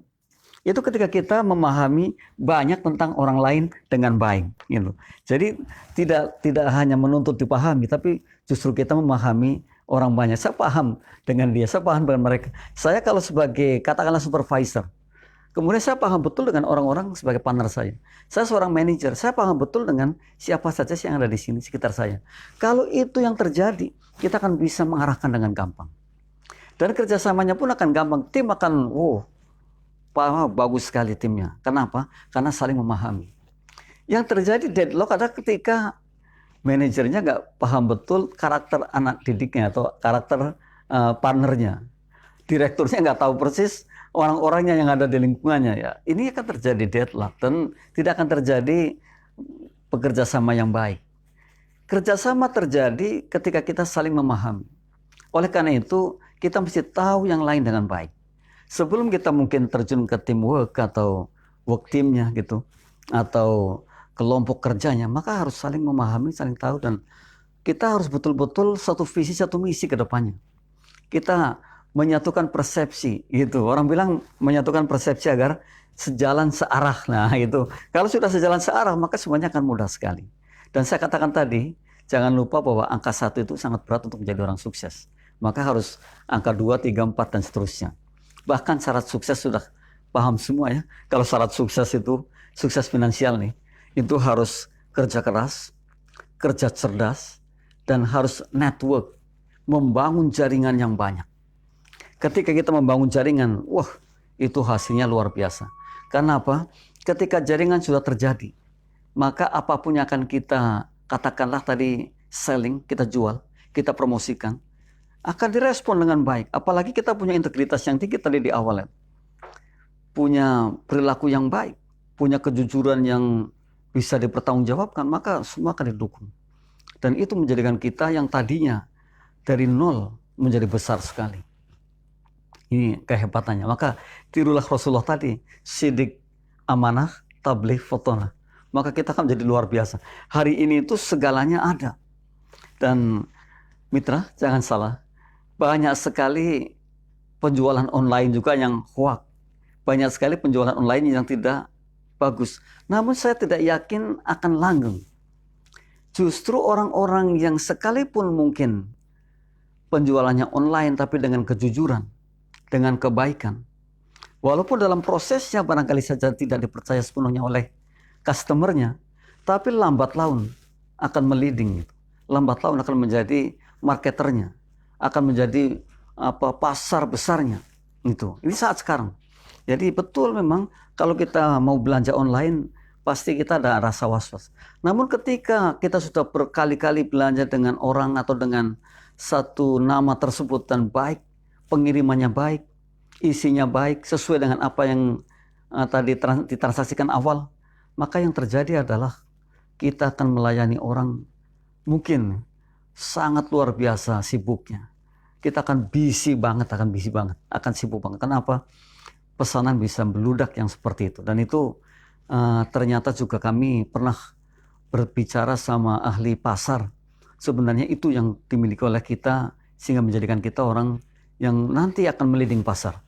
itu ketika kita memahami banyak tentang orang lain dengan baik, gitu. Jadi tidak hanya menuntut dipahami, tapi justru kita memahami orang banyak. Saya paham dengan dia, saya paham dengan mereka. Saya kalau sebagai katakanlah supervisor, kemudian saya paham betul dengan orang-orang sebagai partner saya. Saya seorang manajer, saya paham betul dengan siapa saja yang ada di sini sekitar saya. Kalau itu yang terjadi, kita akan bisa mengarahkan dengan gampang. Dan kerjasamanya pun akan gampang. Tim akan, bagus sekali timnya. Kenapa? Karena saling memahami. Yang terjadi deadlock adalah ketika manajernya nggak paham betul karakter anak didiknya atau karakter partnernya. Direkturnya nggak tahu persis orang-orangnya yang ada di lingkungannya. Ya, ini akan terjadi deadlock dan tidak akan terjadi pekerja sama yang baik. Kerjasama terjadi ketika kita saling memahami. Oleh karena itu, kita mesti tahu yang lain dengan baik. Sebelum kita mungkin terjun ke teamwork atau work teamnya gitu, atau kelompok kerjanya, maka harus saling memahami, saling tahu, dan kita harus betul-betul satu visi, satu misi ke depannya. Kita menyatukan persepsi, gitu. Orang bilang menyatukan persepsi agar sejalan searah. Nah itu, kalau sudah sejalan searah, maka semuanya akan mudah sekali. Dan saya katakan tadi, jangan lupa bahwa angka 1 itu sangat berat untuk menjadi orang sukses. Maka harus angka 2, 3, 4, dan seterusnya. Bahkan syarat sukses sudah paham semua ya. Kalau syarat sukses itu, sukses finansial nih, itu harus kerja keras, kerja cerdas, dan harus network, membangun jaringan yang banyak. Ketika kita membangun jaringan, itu hasilnya luar biasa. Karena apa? Ketika jaringan sudah terjadi, maka apapun yang akan kita katakanlah tadi selling, kita jual, kita promosikan, akan direspon dengan baik. Apalagi kita punya integritas yang tinggi tadi di awal ya. Punya perilaku yang baik, punya kejujuran yang bisa dipertanggungjawabkan, maka semua akan didukung. Dan itu menjadikan kita yang tadinya dari nol menjadi besar sekali. Ini kehebatannya. Maka tirulah Rasulullah tadi, sidik, amanah, tabligh, fotona. Maka kita akan menjadi luar biasa. Hari ini itu segalanya ada. Dan mitra, jangan salah. Banyak sekali penjualan online juga yang hoax. Banyak sekali penjualan online yang tidak bagus. Namun saya tidak yakin akan langgeng. Justru orang-orang yang sekalipun mungkin penjualannya online tapi dengan kejujuran, dengan kebaikan. Walaupun dalam prosesnya barangkali saja tidak dipercaya sepenuhnya oleh customernya, tapi lambat laun akan meliding. Lambat laun akan menjadi marketernya, akan menjadi pasar besarnya. Ini saat sekarang. Jadi betul memang kalau kita mau belanja online pasti kita ada rasa was-was. Namun ketika kita sudah berkali-kali belanja dengan orang atau dengan satu nama tersebut dan baik, pengirimannya baik, isinya baik, sesuai dengan apa yang tadi ditransaksikan awal, maka yang terjadi adalah kita akan melayani orang mungkin sangat luar biasa sibuknya. Kita akan busy banget, akan sibuk banget. Kenapa? Pesanan bisa meludak yang seperti itu. Dan itu ternyata juga kami pernah berbicara sama ahli pasar. Sebenarnya itu yang dimiliki oleh kita sehingga menjadikan kita orang yang nanti akan meliding pasar.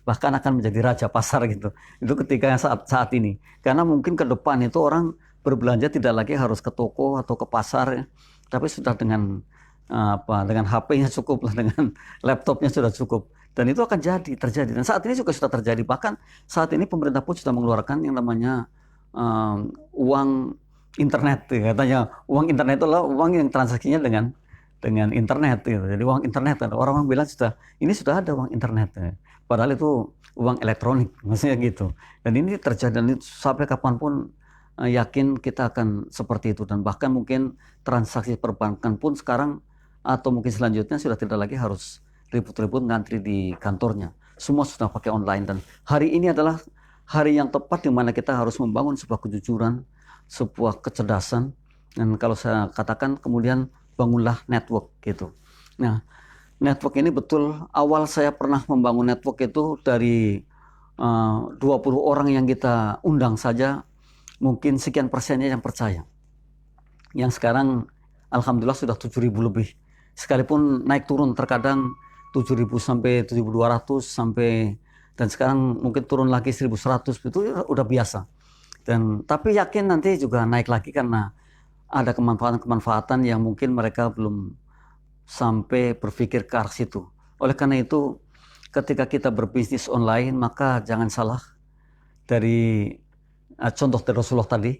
Bahkan akan menjadi raja pasar gitu. Itu ketika saat ini. Karena mungkin ke depan itu orang berbelanja tidak lagi harus ke toko atau ke pasar, ya, tapi sudah dengan dengan HP-nya cukup lah, dengan laptopnya sudah cukup. Dan itu akan terjadi. Dan saat ini juga sudah terjadi. Bahkan saat ini pemerintah pun sudah mengeluarkan yang namanya uang internet. Ya. Katanya uang internet itu adalah uang yang transaksinya dengan internet. Gitu. Jadi uang internet. Orang-orang bilang ini sudah ada uang internet. Ya. Padahal itu uang elektronik, maksudnya gitu. Dan ini terjadi, dan sampai kapanpun yakin kita akan seperti itu. Dan bahkan mungkin transaksi perbankan pun sekarang atau mungkin selanjutnya sudah tidak lagi harus ribut-ribut ngantri di kantornya. Semua sudah pakai online, dan hari ini adalah hari yang tepat di mana kita harus membangun sebuah kejujuran, sebuah kecerdasan, dan kalau saya katakan kemudian bangunlah network gitu. Nah, network ini betul awal saya pernah membangun network itu dari 20 orang yang kita undang saja, mungkin sekian persennya yang percaya. Yang sekarang alhamdulillah sudah 7.000 lebih. Sekalipun naik turun terkadang 7.000 sampai 7.200 sampai, dan sekarang mungkin turun lagi 1.100, itu udah biasa. Dan tapi yakin nanti juga naik lagi karena ada kemanfaatan-kemanfaatan yang mungkin mereka belum sampai berpikir ke arah situ. Oleh karena itu, ketika kita berbisnis online, maka jangan salah dari contoh dari Rasulullah tadi,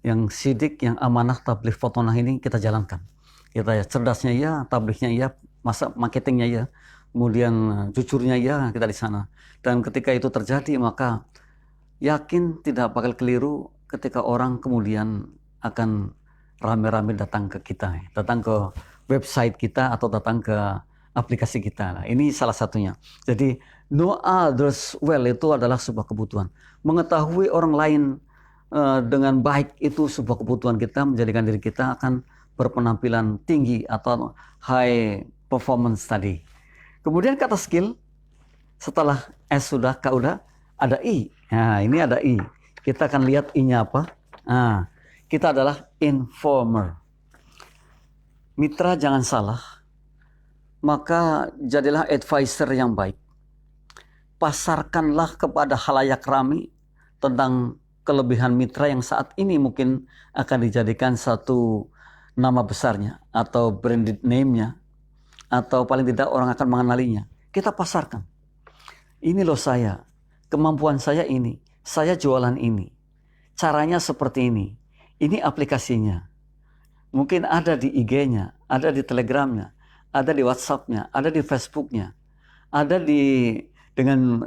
yang sidik, yang amanah, tabligh, fotonah ini kita jalankan. Kita ya cerdasnya ya, tablighnya ya, masa marketingnya ya, kemudian jujurnya ya, kita di sana. Dan ketika itu terjadi, maka yakin tidak bakal keliru ketika orang kemudian akan rame-rame datang ke kita, datang ke website kita atau datang ke aplikasi kita. Nah, ini salah satunya. Jadi know others well itu adalah sebuah kebutuhan. Mengetahui orang lain dengan baik itu sebuah kebutuhan kita, menjadikan diri kita akan berpenampilan tinggi atau high performance tadi. Kemudian kata skill, setelah S sudah, K udah, ada I. Nah, ini ada I. Kita akan lihat I-nya apa. Nah, kita adalah informer. Mitra jangan salah, maka jadilah advisor yang baik. Pasarkanlah kepada halayak ramai tentang kelebihan mitra yang saat ini mungkin akan dijadikan satu nama besarnya atau branded name-nya, atau paling tidak orang akan mengenalinya. Kita pasarkan. Ini loh saya, kemampuan saya ini, saya jualan ini, caranya seperti ini aplikasinya. Mungkin ada di IG-nya, ada di Telegram-nya, ada di WhatsApp-nya, ada di Facebook-nya, ada dengan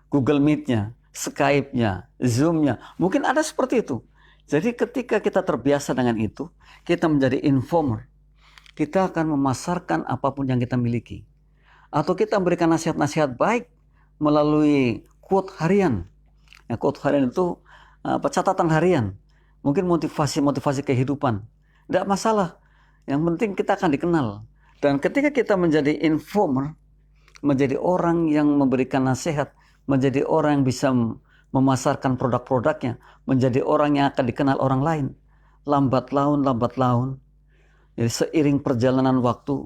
Google Meet-nya, Skype-nya, Zoom-nya. Mungkin ada seperti itu. Jadi ketika kita terbiasa dengan itu, kita menjadi informer. Kita akan memasarkan apapun yang kita miliki. Atau kita memberikan nasihat-nasihat baik melalui quote harian. Ya, quote harian itu catatan harian. Mungkin motivasi kehidupan. Tidak masalah. Yang penting kita akan dikenal. Dan ketika kita menjadi informer, menjadi orang yang memberikan nasihat, menjadi orang yang bisa memasarkan produk-produknya, menjadi orang yang akan dikenal orang lain. Lambat laun. Jadi seiring perjalanan waktu,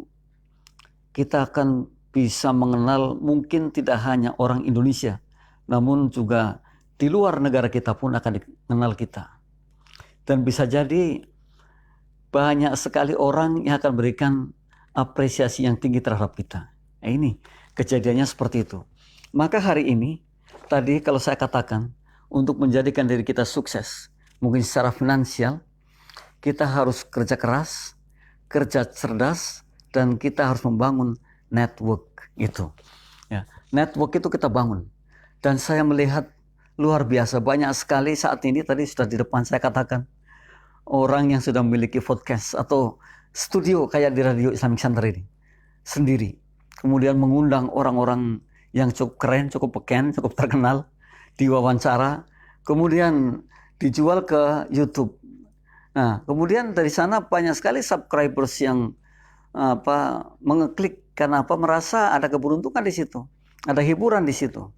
kita akan bisa mengenal mungkin tidak hanya orang Indonesia, namun juga di luar negara kita pun akan dikenal kita. Dan bisa jadi banyak sekali orang yang akan berikan apresiasi yang tinggi terhadap kita. Nah, ini kejadiannya seperti itu. Maka hari ini, tadi kalau saya katakan, untuk menjadikan diri kita sukses, mungkin secara finansial, kita harus kerja keras, kerja cerdas, dan kita harus membangun network itu. Ya, network itu kita bangun. Dan saya melihat luar biasa, banyak sekali saat ini, tadi sudah di depan saya katakan, orang yang sudah memiliki podcast atau studio kayak di Radio Islamic Center ini, sendiri. Kemudian mengundang orang-orang yang cukup keren, cukup beken, cukup terkenal, diwawancara, kemudian dijual ke YouTube. Nah, kemudian dari sana banyak sekali subscribers yang mengeklik karena merasa ada keberuntungan di situ, ada hiburan di situ.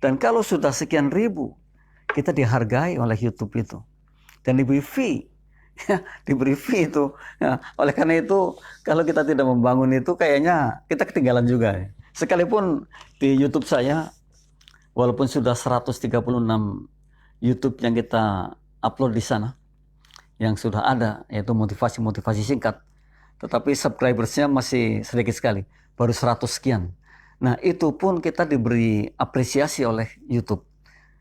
Dan kalau sudah sekian ribu, kita dihargai oleh YouTube itu dan diberi fee. Diberi fee itu. Ya, oleh karena itu, kalau kita tidak membangun itu, kayaknya kita ketinggalan juga. Sekalipun di YouTube saya, walaupun sudah 136 YouTube yang kita upload di sana, yang sudah ada, yaitu motivasi-motivasi singkat. Tetapi subscribersnya masih sedikit sekali, baru 100 sekian. Nah, itu pun kita diberi apresiasi oleh YouTube.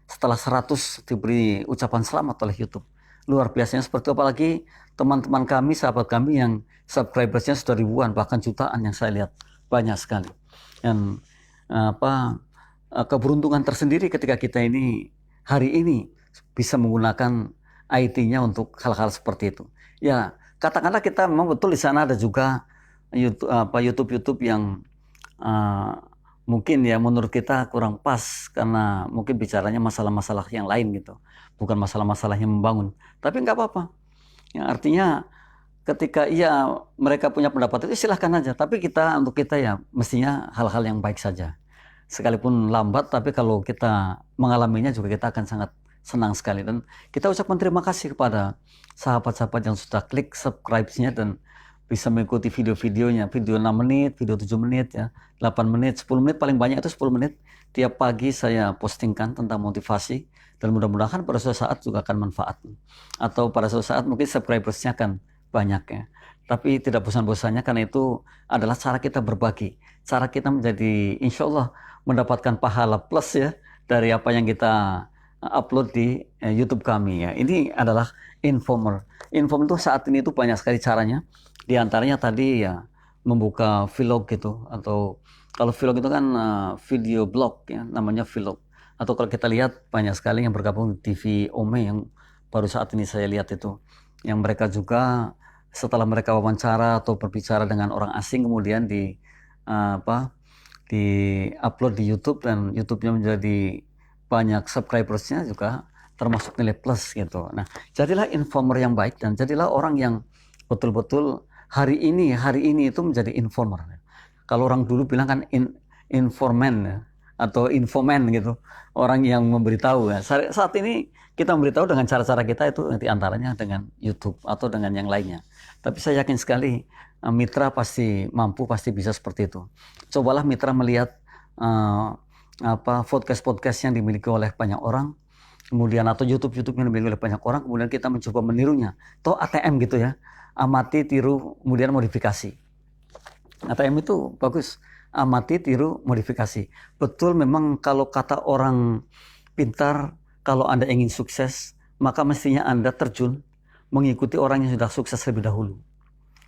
Setelah 100 diberi ucapan selamat oleh YouTube. Luar biasanya seperti itu, apalagi teman-teman kami, sahabat kami yang subscribersnya sudah ribuan, bahkan jutaan yang saya lihat. Banyak sekali. Dan keberuntungan tersendiri ketika kita ini hari ini bisa menggunakan IT-nya untuk hal-hal seperti itu. Ya, katakanlah kita memang betul di sana ada juga YouTube yang mungkin ya menurut kita kurang pas karena mungkin bicaranya masalah-masalah yang lain gitu, bukan masalah-masalah yang membangun. Tapi nggak apa-apa. Ya, artinya ketika mereka punya pendapat itu silahkan aja. Tapi untuk kita ya mestinya hal-hal yang baik saja. Sekalipun lambat, tapi kalau kita mengalaminya juga kita akan sangat senang sekali. Dan kita ucapkan terima kasih kepada sahabat-sahabat yang sudah klik subscribe-nya dan bisa mengikuti video-videonya, video 6 menit, video 7 menit, ya, 8 menit, 10 menit, paling banyak itu 10 menit. Tiap pagi saya postingkan tentang motivasi, dan mudah-mudahan pada suatu saat juga akan manfaat. Atau pada suatu saat mungkin subscribers-nya akan banyak ya. Tapi tidak bosan-bosannya, karena itu adalah cara kita berbagi. Cara kita menjadi, insya Allah, mendapatkan pahala plus ya, dari apa yang kita upload di YouTube kami ya. Ini adalah Informer. Informer itu saat ini itu banyak sekali caranya. Di antaranya tadi ya membuka vlog gitu, atau kalau vlog itu kan video blog ya, namanya vlog. Atau kalau kita lihat banyak sekali yang bergabung di TV Ome yang baru saat ini saya lihat itu, yang mereka juga setelah mereka wawancara atau berbicara dengan orang asing kemudian di upload di YouTube, dan YouTube-nya menjadi banyak subscribersnya juga termasuk nilai plus gitu. Nah, jadilah informer yang baik dan jadilah orang yang betul-betul hari ini itu menjadi informer. Kalau orang dulu bilang kan informan ya, atau infoman gitu, orang yang memberitahu ya. Saat ini kita memberitahu dengan cara-cara kita itu diantaranya dengan YouTube atau dengan yang lainnya. Tapi saya yakin sekali mitra pasti mampu, pasti bisa seperti itu. Cobalah mitra melihat podcast-podcast yang dimiliki oleh banyak orang, kemudian atau YouTube yang dimiliki oleh banyak orang, kemudian kita mencoba menirunya. Atau ATM gitu ya, amati, tiru, kemudian modifikasi. ATM itu bagus, amati, tiru, modifikasi. Betul, memang kalau kata orang pintar, kalau Anda ingin sukses, maka mestinya Anda terjun mengikuti orang yang sudah sukses lebih dahulu.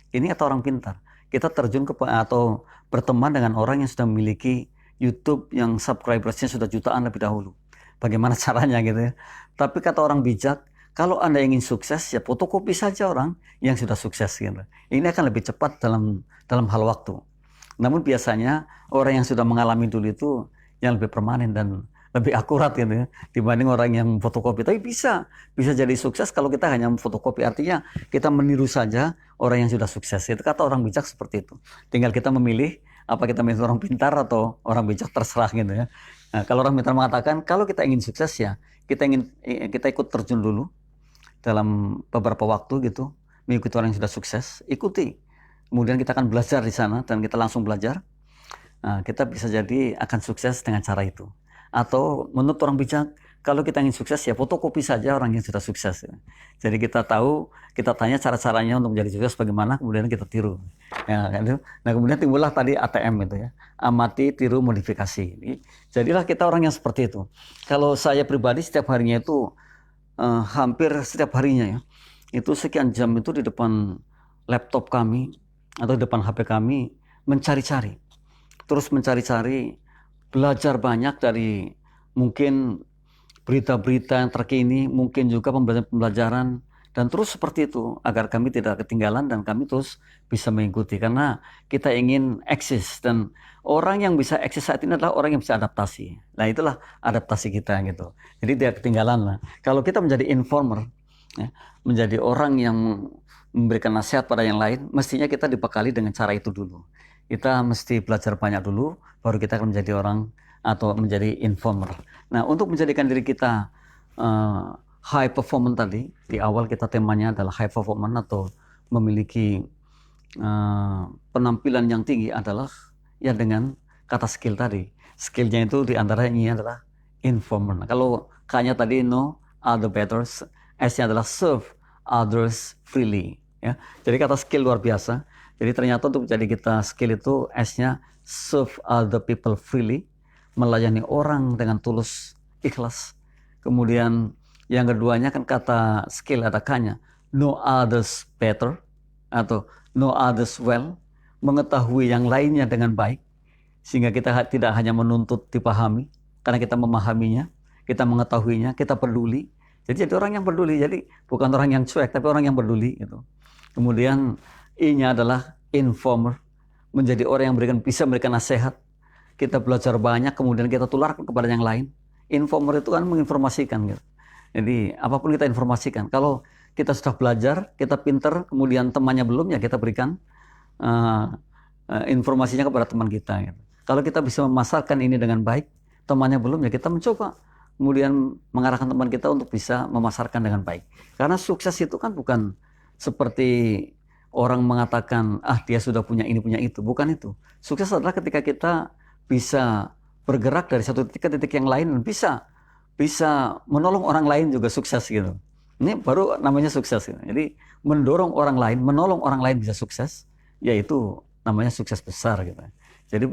Ini kata orang pintar. Kita terjun atau berteman dengan orang yang sudah memiliki YouTube yang subscribersnya sudah jutaan lebih dahulu. Bagaimana caranya gitu ya. Tapi kata orang bijak, kalau Anda ingin sukses, ya fotokopi saja orang yang sudah sukses gitu. Ini akan lebih cepat dalam hal waktu. Namun biasanya orang yang sudah mengalami dulu itu yang lebih permanen dan lebih akurat gitu ya, dibanding orang yang fotokopi. Tapi bisa jadi sukses kalau kita hanya fotokopi. Artinya kita meniru saja orang yang sudah sukses. Itu kata orang bijak seperti itu. Tinggal kita memilih apa kita milih orang pintar atau orang bijak, terserah gitu ya. Nah, kalau orang pintar mengatakan kalau kita ingin sukses ya kita ikut terjun dulu dalam beberapa waktu gitu, mengikuti orang yang sudah sukses, ikuti. Kemudian kita akan belajar di sana dan kita langsung belajar. Nah, kita bisa jadi akan sukses dengan cara itu. Atau menurut orang bijak, kalau kita ingin sukses ya fotokopi saja orang yang sudah sukses. Ya. Jadi kita tahu, kita tanya cara-caranya untuk menjadi sukses bagaimana, kemudian kita tiru. Ya, kan? Nah kemudian timbullah tadi ATM itu ya, amati, tiru, modifikasi. Jadilah kita orang yang seperti itu. Kalau saya pribadi setiap harinya itu, hampir setiap harinya ya, itu sekian jam itu di depan laptop kami atau di depan HP kami mencari-cari. Terus mencari-cari, belajar banyak dari mungkin berita-berita yang terkini, mungkin juga pembelajaran, dan terus seperti itu agar kami tidak ketinggalan dan kami terus bisa mengikuti, karena kita ingin eksis, dan orang yang bisa eksis saat ini adalah orang yang bisa adaptasi. Nah itulah adaptasi kita gitu, jadi tidak ketinggalan lah. Kalau kita menjadi informer ya, menjadi orang yang memberikan nasihat pada yang lain, mestinya kita dibekali dengan cara itu dulu. Kita mesti belajar banyak dulu, baru kita akan menjadi orang atau menjadi informer. Nah, untuk menjadikan diri kita high performance tadi, di awal kita temanya adalah high performance atau memiliki penampilan yang tinggi adalah ya dengan kata skill tadi. Skillnya itu diantaranya adalah informer. Nah, kalau K-nya tadi know, are the better, S-nya adalah serve others freely. Ya, jadi kata skill luar biasa. Jadi ternyata untuk menjadi kita skill itu S-nya serve other people freely, melayani orang dengan tulus, ikhlas. Kemudian yang keduanya kan kata skill ada K-nya, know others better atau know others well, mengetahui yang lainnya dengan baik, sehingga kita tidak hanya menuntut dipahami, karena kita memahaminya, kita mengetahuinya, kita peduli. Jadi orang yang peduli, jadi bukan orang yang cuek, tapi orang yang peduli gitu. Kemudian I-nya adalah informer, menjadi orang yang bisa memberikan nasihat. Kita belajar banyak, kemudian kita tularkan kepada yang lain. Informer itu kan menginformasikan gitu. Jadi apapun kita informasikan. Kalau kita sudah belajar, kita pinter, kemudian temannya belum, ya kita berikan informasinya kepada teman kita gitu. Kalau kita bisa memasarkan ini dengan baik, temannya belum, ya kita mencoba kemudian mengarahkan teman kita untuk bisa memasarkan dengan baik. Karena sukses itu kan bukan seperti orang mengatakan, dia sudah punya ini, punya itu. Bukan itu. Sukses adalah ketika kita bisa bergerak dari satu titik ke titik yang lain, dan bisa menolong orang lain juga sukses gitu. Ini baru namanya sukses gitu. Jadi mendorong orang lain, menolong orang lain bisa sukses, yaitu namanya sukses besar gitu. Jadi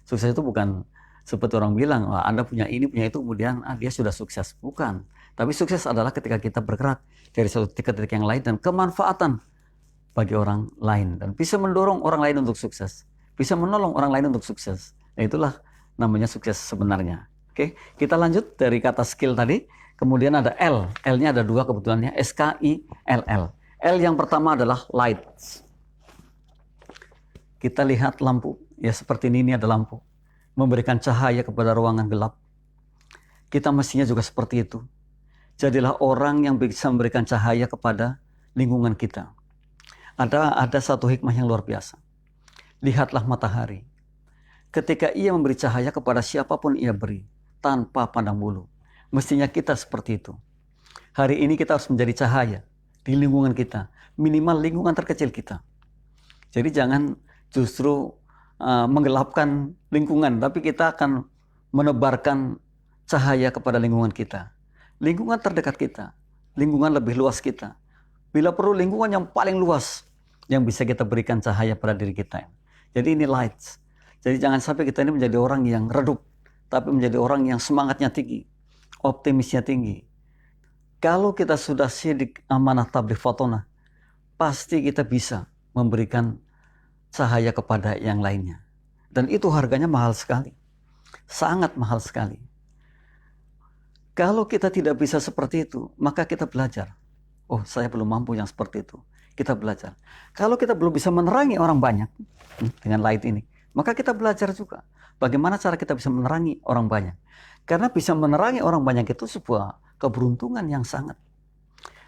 sukses itu bukan seperti orang bilang, Anda punya ini, punya itu, kemudian dia sudah sukses. Bukan. Tapi sukses adalah ketika kita bergerak dari satu titik ke titik yang lain dan kemanfaatan bagi orang lain, dan bisa mendorong orang lain untuk sukses, bisa menolong orang lain untuk sukses. Nah, itulah namanya sukses sebenarnya. Oke, kita lanjut dari kata skill tadi. Kemudian ada L. L-nya ada dua kebetulannya, S-K-I-L-L. L yang pertama adalah lights. Kita lihat lampu, ya seperti ini ada lampu, memberikan cahaya kepada ruangan gelap. Kita mestinya juga seperti itu. Jadilah orang yang bisa memberikan cahaya kepada lingkungan kita. Ada satu hikmah yang luar biasa. Lihatlah matahari. Ketika ia memberi cahaya kepada siapapun ia beri, tanpa pandang bulu. Mestinya kita seperti itu. Hari ini kita harus menjadi cahaya di lingkungan kita. Minimal lingkungan terkecil kita. Jadi jangan justru menggelapkan lingkungan, tapi kita akan menebarkan cahaya kepada lingkungan kita. Lingkungan terdekat kita, lingkungan lebih luas kita. Bila perlu lingkungan yang paling luas yang bisa kita berikan cahaya pada diri kita. Jadi ini lights. Jadi jangan sampai kita ini menjadi orang yang redup, tapi menjadi orang yang semangatnya tinggi, optimisnya tinggi. Kalau kita sudah sidik amanah tabligh fotona, pasti kita bisa memberikan cahaya kepada yang lainnya. Dan itu harganya mahal sekali. Sangat mahal sekali. Kalau kita tidak bisa seperti itu, maka kita belajar. Oh, saya belum mampu yang seperti itu. Kita belajar. Kalau kita belum bisa menerangi orang banyak dengan light ini, maka kita belajar juga. Bagaimana cara kita bisa menerangi orang banyak. Karena bisa menerangi orang banyak itu sebuah keberuntungan yang sangat.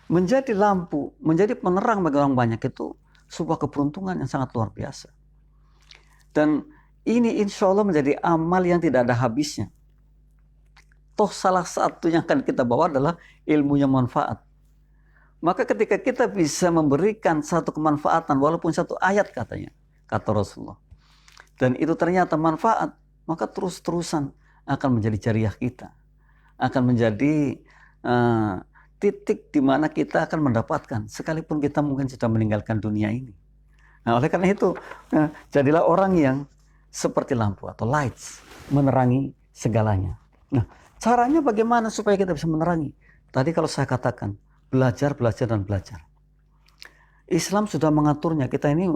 Menjadi lampu, menjadi penerang bagi orang banyak itu sebuah keberuntungan yang sangat luar biasa. Dan ini insya Allah menjadi amal yang tidak ada habisnya. Toh salah satu yang akan kita bawa adalah ilmunya manfaat. Maka ketika kita bisa memberikan satu kemanfaatan, walaupun satu ayat katanya, kata Rasulullah, dan itu ternyata manfaat, maka terus-terusan akan menjadi jariah kita. Akan menjadi titik di mana kita akan mendapatkan, sekalipun kita mungkin sudah meninggalkan dunia ini. Nah, oleh karena itu, jadilah orang yang seperti lampu atau lights, menerangi segalanya. Nah, caranya bagaimana supaya kita bisa menerangi? Tadi kalau saya katakan, belajar, belajar, dan belajar. Islam sudah mengaturnya. Kita ini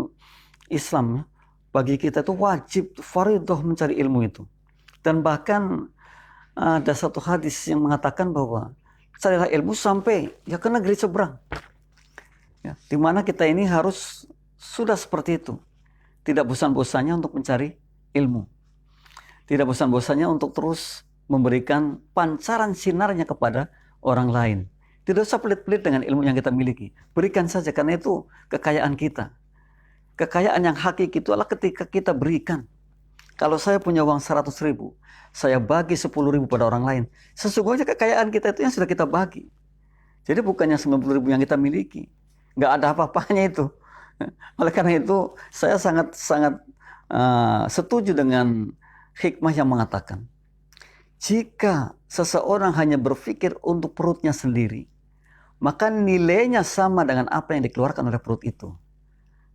Islam, bagi kita itu wajib, fardhu mencari ilmu itu. Dan bahkan ada satu hadis yang mengatakan bahwa carilah ilmu sampai ya ke negeri seberang. Ya, di mana kita ini harus sudah seperti itu. Tidak bosan-bosannya untuk mencari ilmu. Tidak bosan-bosannya untuk terus memberikan pancaran sinarnya kepada orang lain. Tidak usah pelit-pelit dengan ilmu yang kita miliki. Berikan saja, karena itu kekayaan kita. Kekayaan yang hakiki itu adalah ketika kita berikan. Kalau saya punya uang 100 ribu, saya bagi 10 ribu pada orang lain. Sesungguhnya kekayaan kita itu yang sudah kita bagi. Jadi bukannya 90 ribu yang kita miliki. Nggak ada apa-apanya itu. Oleh karena itu, saya sangat setuju dengan hikmah yang mengatakan, jika seseorang hanya berpikir untuk perutnya sendiri, maka nilainya sama dengan apa yang dikeluarkan oleh perut itu.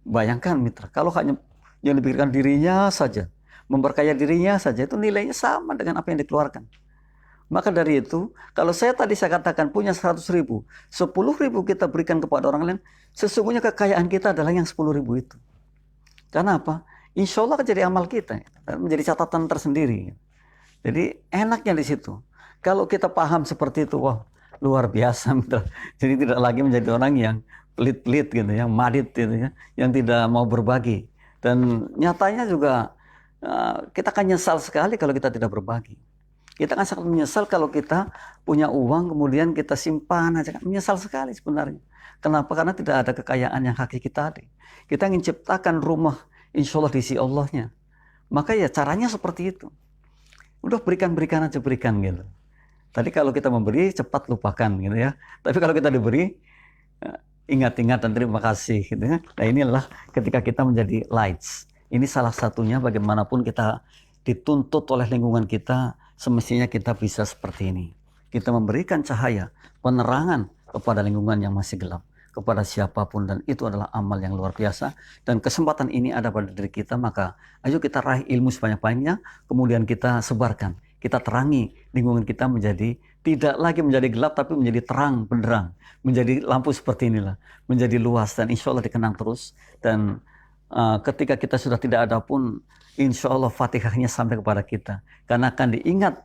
Bayangkan mitra, kalau hanya yang dipikirkan dirinya saja, memperkaya dirinya saja, itu nilainya sama dengan apa yang dikeluarkan. Maka dari itu, kalau saya katakan punya 100.000, 10.000 kita berikan kepada orang lain, sesungguhnya kekayaan kita adalah yang 10.000 itu. Karena apa? Insya Allah akan jadi amal kita, menjadi catatan tersendiri. Jadi enaknya di situ. Kalau kita paham seperti itu, wah luar biasa, mitra. Jadi tidak lagi menjadi orang yang pelit-pelit gitu, yang madit gitu ya, yang tidak mau berbagi. Dan nyatanya juga kita akan nyesal sekali kalau kita tidak berbagi. Kita akan sangat menyesal kalau kita punya uang kemudian kita simpan aja. Menyesal sekali sebenarnya. Kenapa? Karena tidak ada kekayaan yang hakiki tadi. Kita ingin ciptakan rumah insya Allah diisi Allahnya. Maka ya caranya seperti itu. Udah berikan aja, berikan gitu. Tadi kalau kita memberi cepat lupakan gitu ya. Tapi kalau kita diberi ingat-ingat dan terima kasih gitu ya. Nah inilah ketika kita menjadi lights. Ini salah satunya bagaimanapun kita dituntut oleh lingkungan kita, semestinya kita bisa seperti ini. Kita memberikan cahaya, penerangan kepada lingkungan yang masih gelap, kepada siapapun, dan itu adalah amal yang luar biasa. Dan kesempatan ini ada pada diri kita, maka ayo kita raih ilmu sebanyak-banyaknya, kemudian kita sebarkan, kita terangi lingkungan kita menjadi tidak lagi menjadi gelap, tapi menjadi terang benderang, menjadi lampu seperti inilah, menjadi luas, dan insya Allah dikenang terus. Dan ketika kita sudah tidak ada pun, insya Allah Fatihahnya sampai kepada kita, karena akan diingat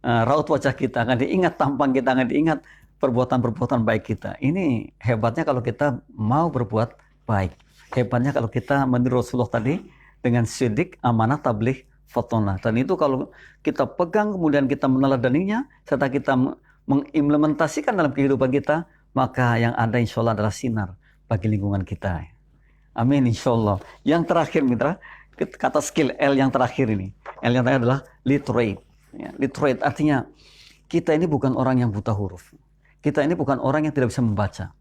raut wajah kita, akan diingat tampang kita, akan diingat perbuatan-perbuatan baik kita. Ini hebatnya kalau kita mau berbuat baik. Hebatnya kalau kita meniru Rasulullah tadi dengan sidik, amanah, tabligh, fatona. Dan itu kalau kita pegang kemudian kita meneladaninya, serta kita mengimplementasikan dalam kehidupan kita, maka yang ada insya Allah adalah sinar bagi lingkungan kita. Amin insya Allah. Yang terakhir mitra, kata skill L yang terakhir ini. L yang terakhir adalah literate. Ya, literate artinya kita ini bukan orang yang buta huruf. Kita ini bukan orang yang tidak bisa membaca.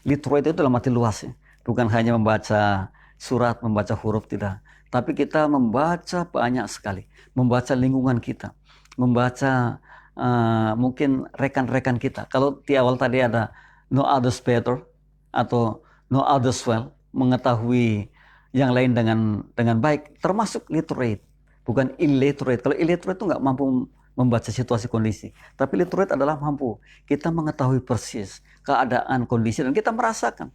Literate itu dalam arti luas ya. Bukan hanya membaca surat, membaca huruf, tidak. Tapi kita membaca banyak sekali. Membaca lingkungan kita. Membaca mungkin rekan-rekan kita. Kalau di awal tadi ada no others better atau no others well, mengetahui yang lain dengan baik, termasuk literate, bukan illiterate. Kalau illiterate itu nggak mampu membaca situasi kondisi, tapi literate adalah mampu kita mengetahui persis keadaan kondisi dan kita merasakan.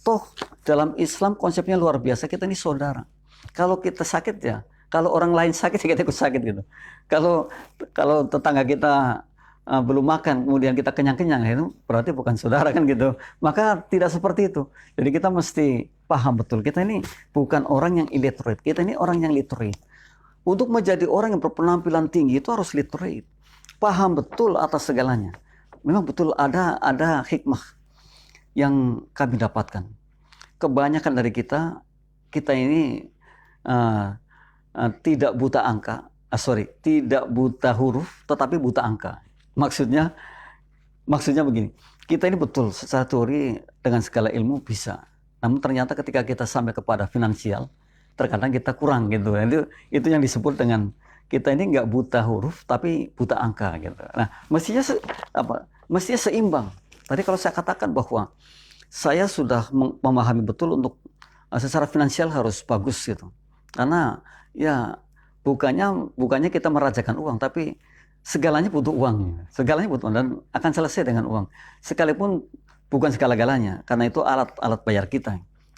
Toh dalam Islam konsepnya luar biasa, kita ini saudara. Kalau kita sakit ya, kalau orang lain sakit ya kita ikut sakit gitu. Kalau tetangga kita belum makan, kemudian kita kenyang-kenyang, itu berarti bukan saudara kan gitu. Maka tidak seperti itu. Jadi kita mesti paham betul, kita ini bukan orang yang illiterate, kita ini orang yang literate. Untuk menjadi orang yang berpenampilan tinggi itu harus literate. Paham betul atas segalanya. Memang betul ada hikmah yang kami dapatkan. Kebanyakan dari kita ini tidak buta tidak buta huruf, tetapi buta angka. Maksudnya begini, kita ini betul secara teori dengan segala ilmu bisa. Namun ternyata ketika kita sampai kepada finansial, terkadang kita kurang gitu. Itu yang disebut dengan kita ini nggak buta huruf, tapi buta angka gitu. Nah, mestinya seimbang. Tadi kalau saya katakan bahwa saya sudah memahami betul untuk secara finansial harus bagus gitu. Karena ya bukannya kita merajakan uang, tapi segalanya butuh uang. Segalanya butuh uang dan akan selesai dengan uang. Sekalipun bukan segala-galanya, karena itu alat bayar kita.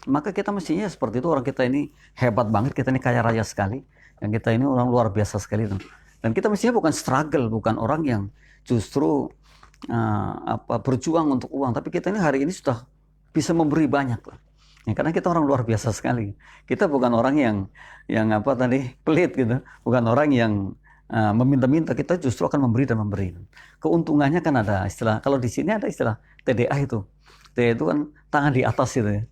Maka kita mestinya seperti itu, orang kita ini hebat banget, kita ini kaya raya sekali, dan kita ini orang luar biasa sekali. Dan kita mestinya bukan struggle, bukan orang yang justru berjuang untuk uang, tapi kita ini hari ini sudah bisa memberi banyak lah. Ya, karena kita orang luar biasa sekali. Kita bukan orang yang pelit gitu, bukan orang yang meminta-minta, kita justru akan memberi dan memberi. Keuntungannya kan ada istilah, kalau di sini ada istilah TDA itu. TDA itu kan tangan di atas gitu ya.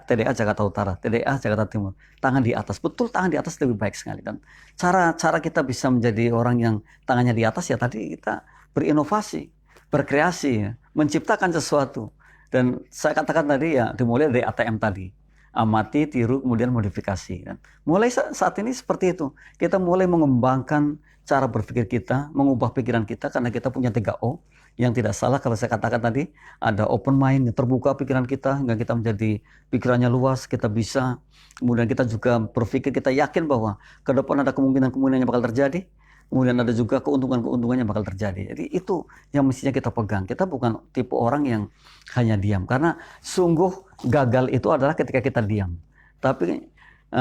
TDA Jakarta Utara, TDA Jakarta Timur. Tangan di atas, betul tangan di atas lebih baik sekali. Dan cara kita bisa menjadi orang yang tangannya di atas ya tadi kita berinovasi, berkreasi, ya, menciptakan sesuatu. Dan saya katakan tadi ya dimulai dari ATM tadi. Amati, tiru, kemudian modifikasi. Dan mulai saat ini seperti itu. Kita mulai mengembangkan cara berpikir kita, mengubah pikiran kita karena kita punya 3O. yang tidak salah kalau saya katakan tadi, ada open mind, yang terbuka pikiran kita, hingga kita menjadi pikirannya luas, kita bisa, kemudian kita juga berpikir, kita yakin bahwa ke depan ada kemungkinan-kemungkinan yang bakal terjadi, kemudian ada juga keuntungan-keuntungan yang bakal terjadi. Jadi itu yang mestinya kita pegang. Kita bukan tipe orang yang hanya diam, karena sungguh gagal itu adalah ketika kita diam. Tapi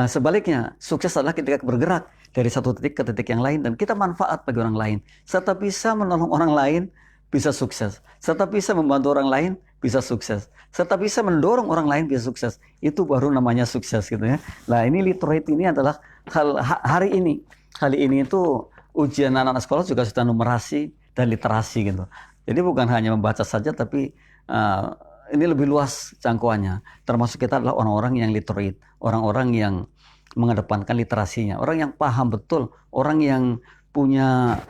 sebaliknya, sukses adalah ketika bergerak dari satu titik ke titik yang lain dan kita manfaat bagi orang lain, serta bisa menolong orang lain, bisa sukses, serta bisa membantu orang lain, bisa sukses, serta bisa mendorong orang lain bisa sukses. Itu baru namanya sukses gitu ya. Nah, ini literate ini adalah hari ini itu ujian anak-anak sekolah juga sudah numerasi dan literasi gitu. Jadi bukan hanya membaca saja, tapi ini lebih luas jangkauannya. Termasuk kita adalah orang-orang yang literate, orang-orang yang mengedepankan literasinya, orang yang paham betul, orang yang punya,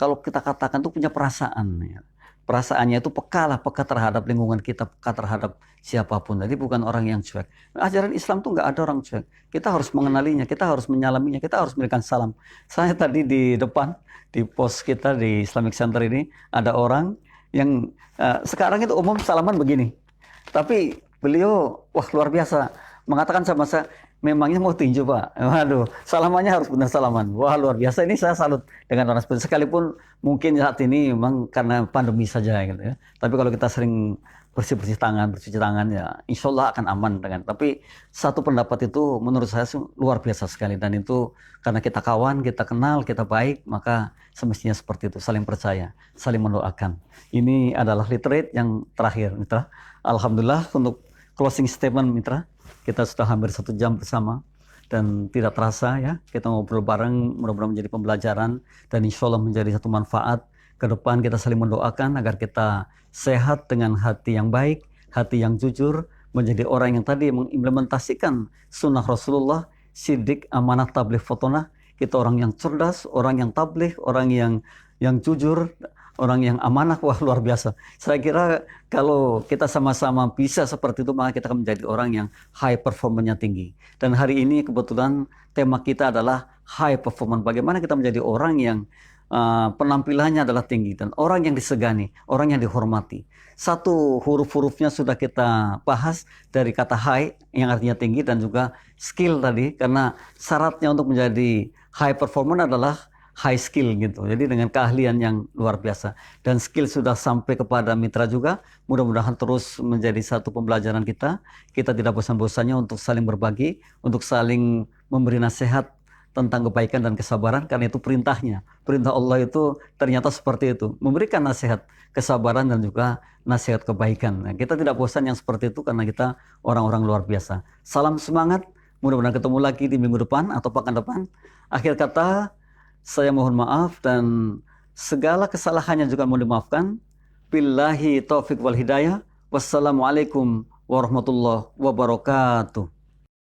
kalau kita katakan itu punya perasaan. Ya. Perasaannya itu peka terhadap lingkungan kita, peka terhadap siapapun. Jadi bukan orang yang cuek. Ajaran Islam tuh nggak ada orang cuek. Kita harus mengenalinya, kita harus menyalaminya, kita harus memberikan salam. Saya tadi di depan, di pos kita di Islamic Center ini, ada orang yang sekarang itu umum salaman begini. Tapi beliau, wah luar biasa, mengatakan sama saya, memangnya mau tinju Pak? Waduh, salamannya harus benar salaman. Wah luar biasa, ini saya salut dengan orang seperti sekalipun mungkin saat ini memang karena pandemi saja gitu ya. Tapi kalau kita sering bersih-bersih tangan, bercuci tangan ya insya Allah akan aman dengan. Tapi satu pendapat itu menurut saya luar biasa sekali. Dan itu karena kita kawan, kita kenal, kita baik, maka semestinya seperti itu. Saling percaya, saling mendoakan. Ini adalah literate yang terakhir Mitra. Alhamdulillah untuk closing statement Mitra. Kita sudah hampir 1 jam bersama dan tidak terasa ya kita ngobrol bareng, mudah-mudahan menjadi pembelajaran dan insya Allah menjadi satu manfaat. Ke depan kita saling mendoakan agar kita sehat dengan hati yang baik, hati yang jujur, menjadi orang yang tadi mengimplementasikan sunnah Rasulullah, sidik, amanah, tabligh, fotonah. Kita orang yang cerdas, orang yang tabligh, orang yang jujur, orang yang amanah. Wah luar biasa. Saya kira kalau kita sama-sama bisa seperti itu, maka kita akan menjadi orang yang high performance-nya tinggi. Dan hari ini kebetulan tema kita adalah high performance. Bagaimana kita menjadi orang yang penampilannya adalah tinggi dan orang yang disegani, orang yang dihormati. Satu huruf-hurufnya sudah kita bahas dari kata high yang artinya tinggi dan juga skill tadi, karena syaratnya untuk menjadi high performance adalah high skill gitu. Jadi dengan keahlian yang luar biasa. Dan skill sudah sampai kepada Mitra juga. Mudah-mudahan terus menjadi satu pembelajaran kita. Kita tidak bosan-bosannya untuk saling berbagi, untuk saling memberi nasihat tentang kebaikan dan kesabaran, karena itu perintahnya. Perintah Allah itu ternyata seperti itu. Memberikan nasihat kesabaran dan juga nasihat kebaikan. Nah, kita tidak bosan yang seperti itu karena kita orang-orang luar biasa. Salam semangat. Mudah-mudahan ketemu lagi di minggu depan atau pekan depan. Akhir kata, saya mohon maaf dan segala kesalahannya juga mohon dimaafkan. Billahi taufiq wal hidayah. Wassalamualaikum warahmatullahi wabarakatuh.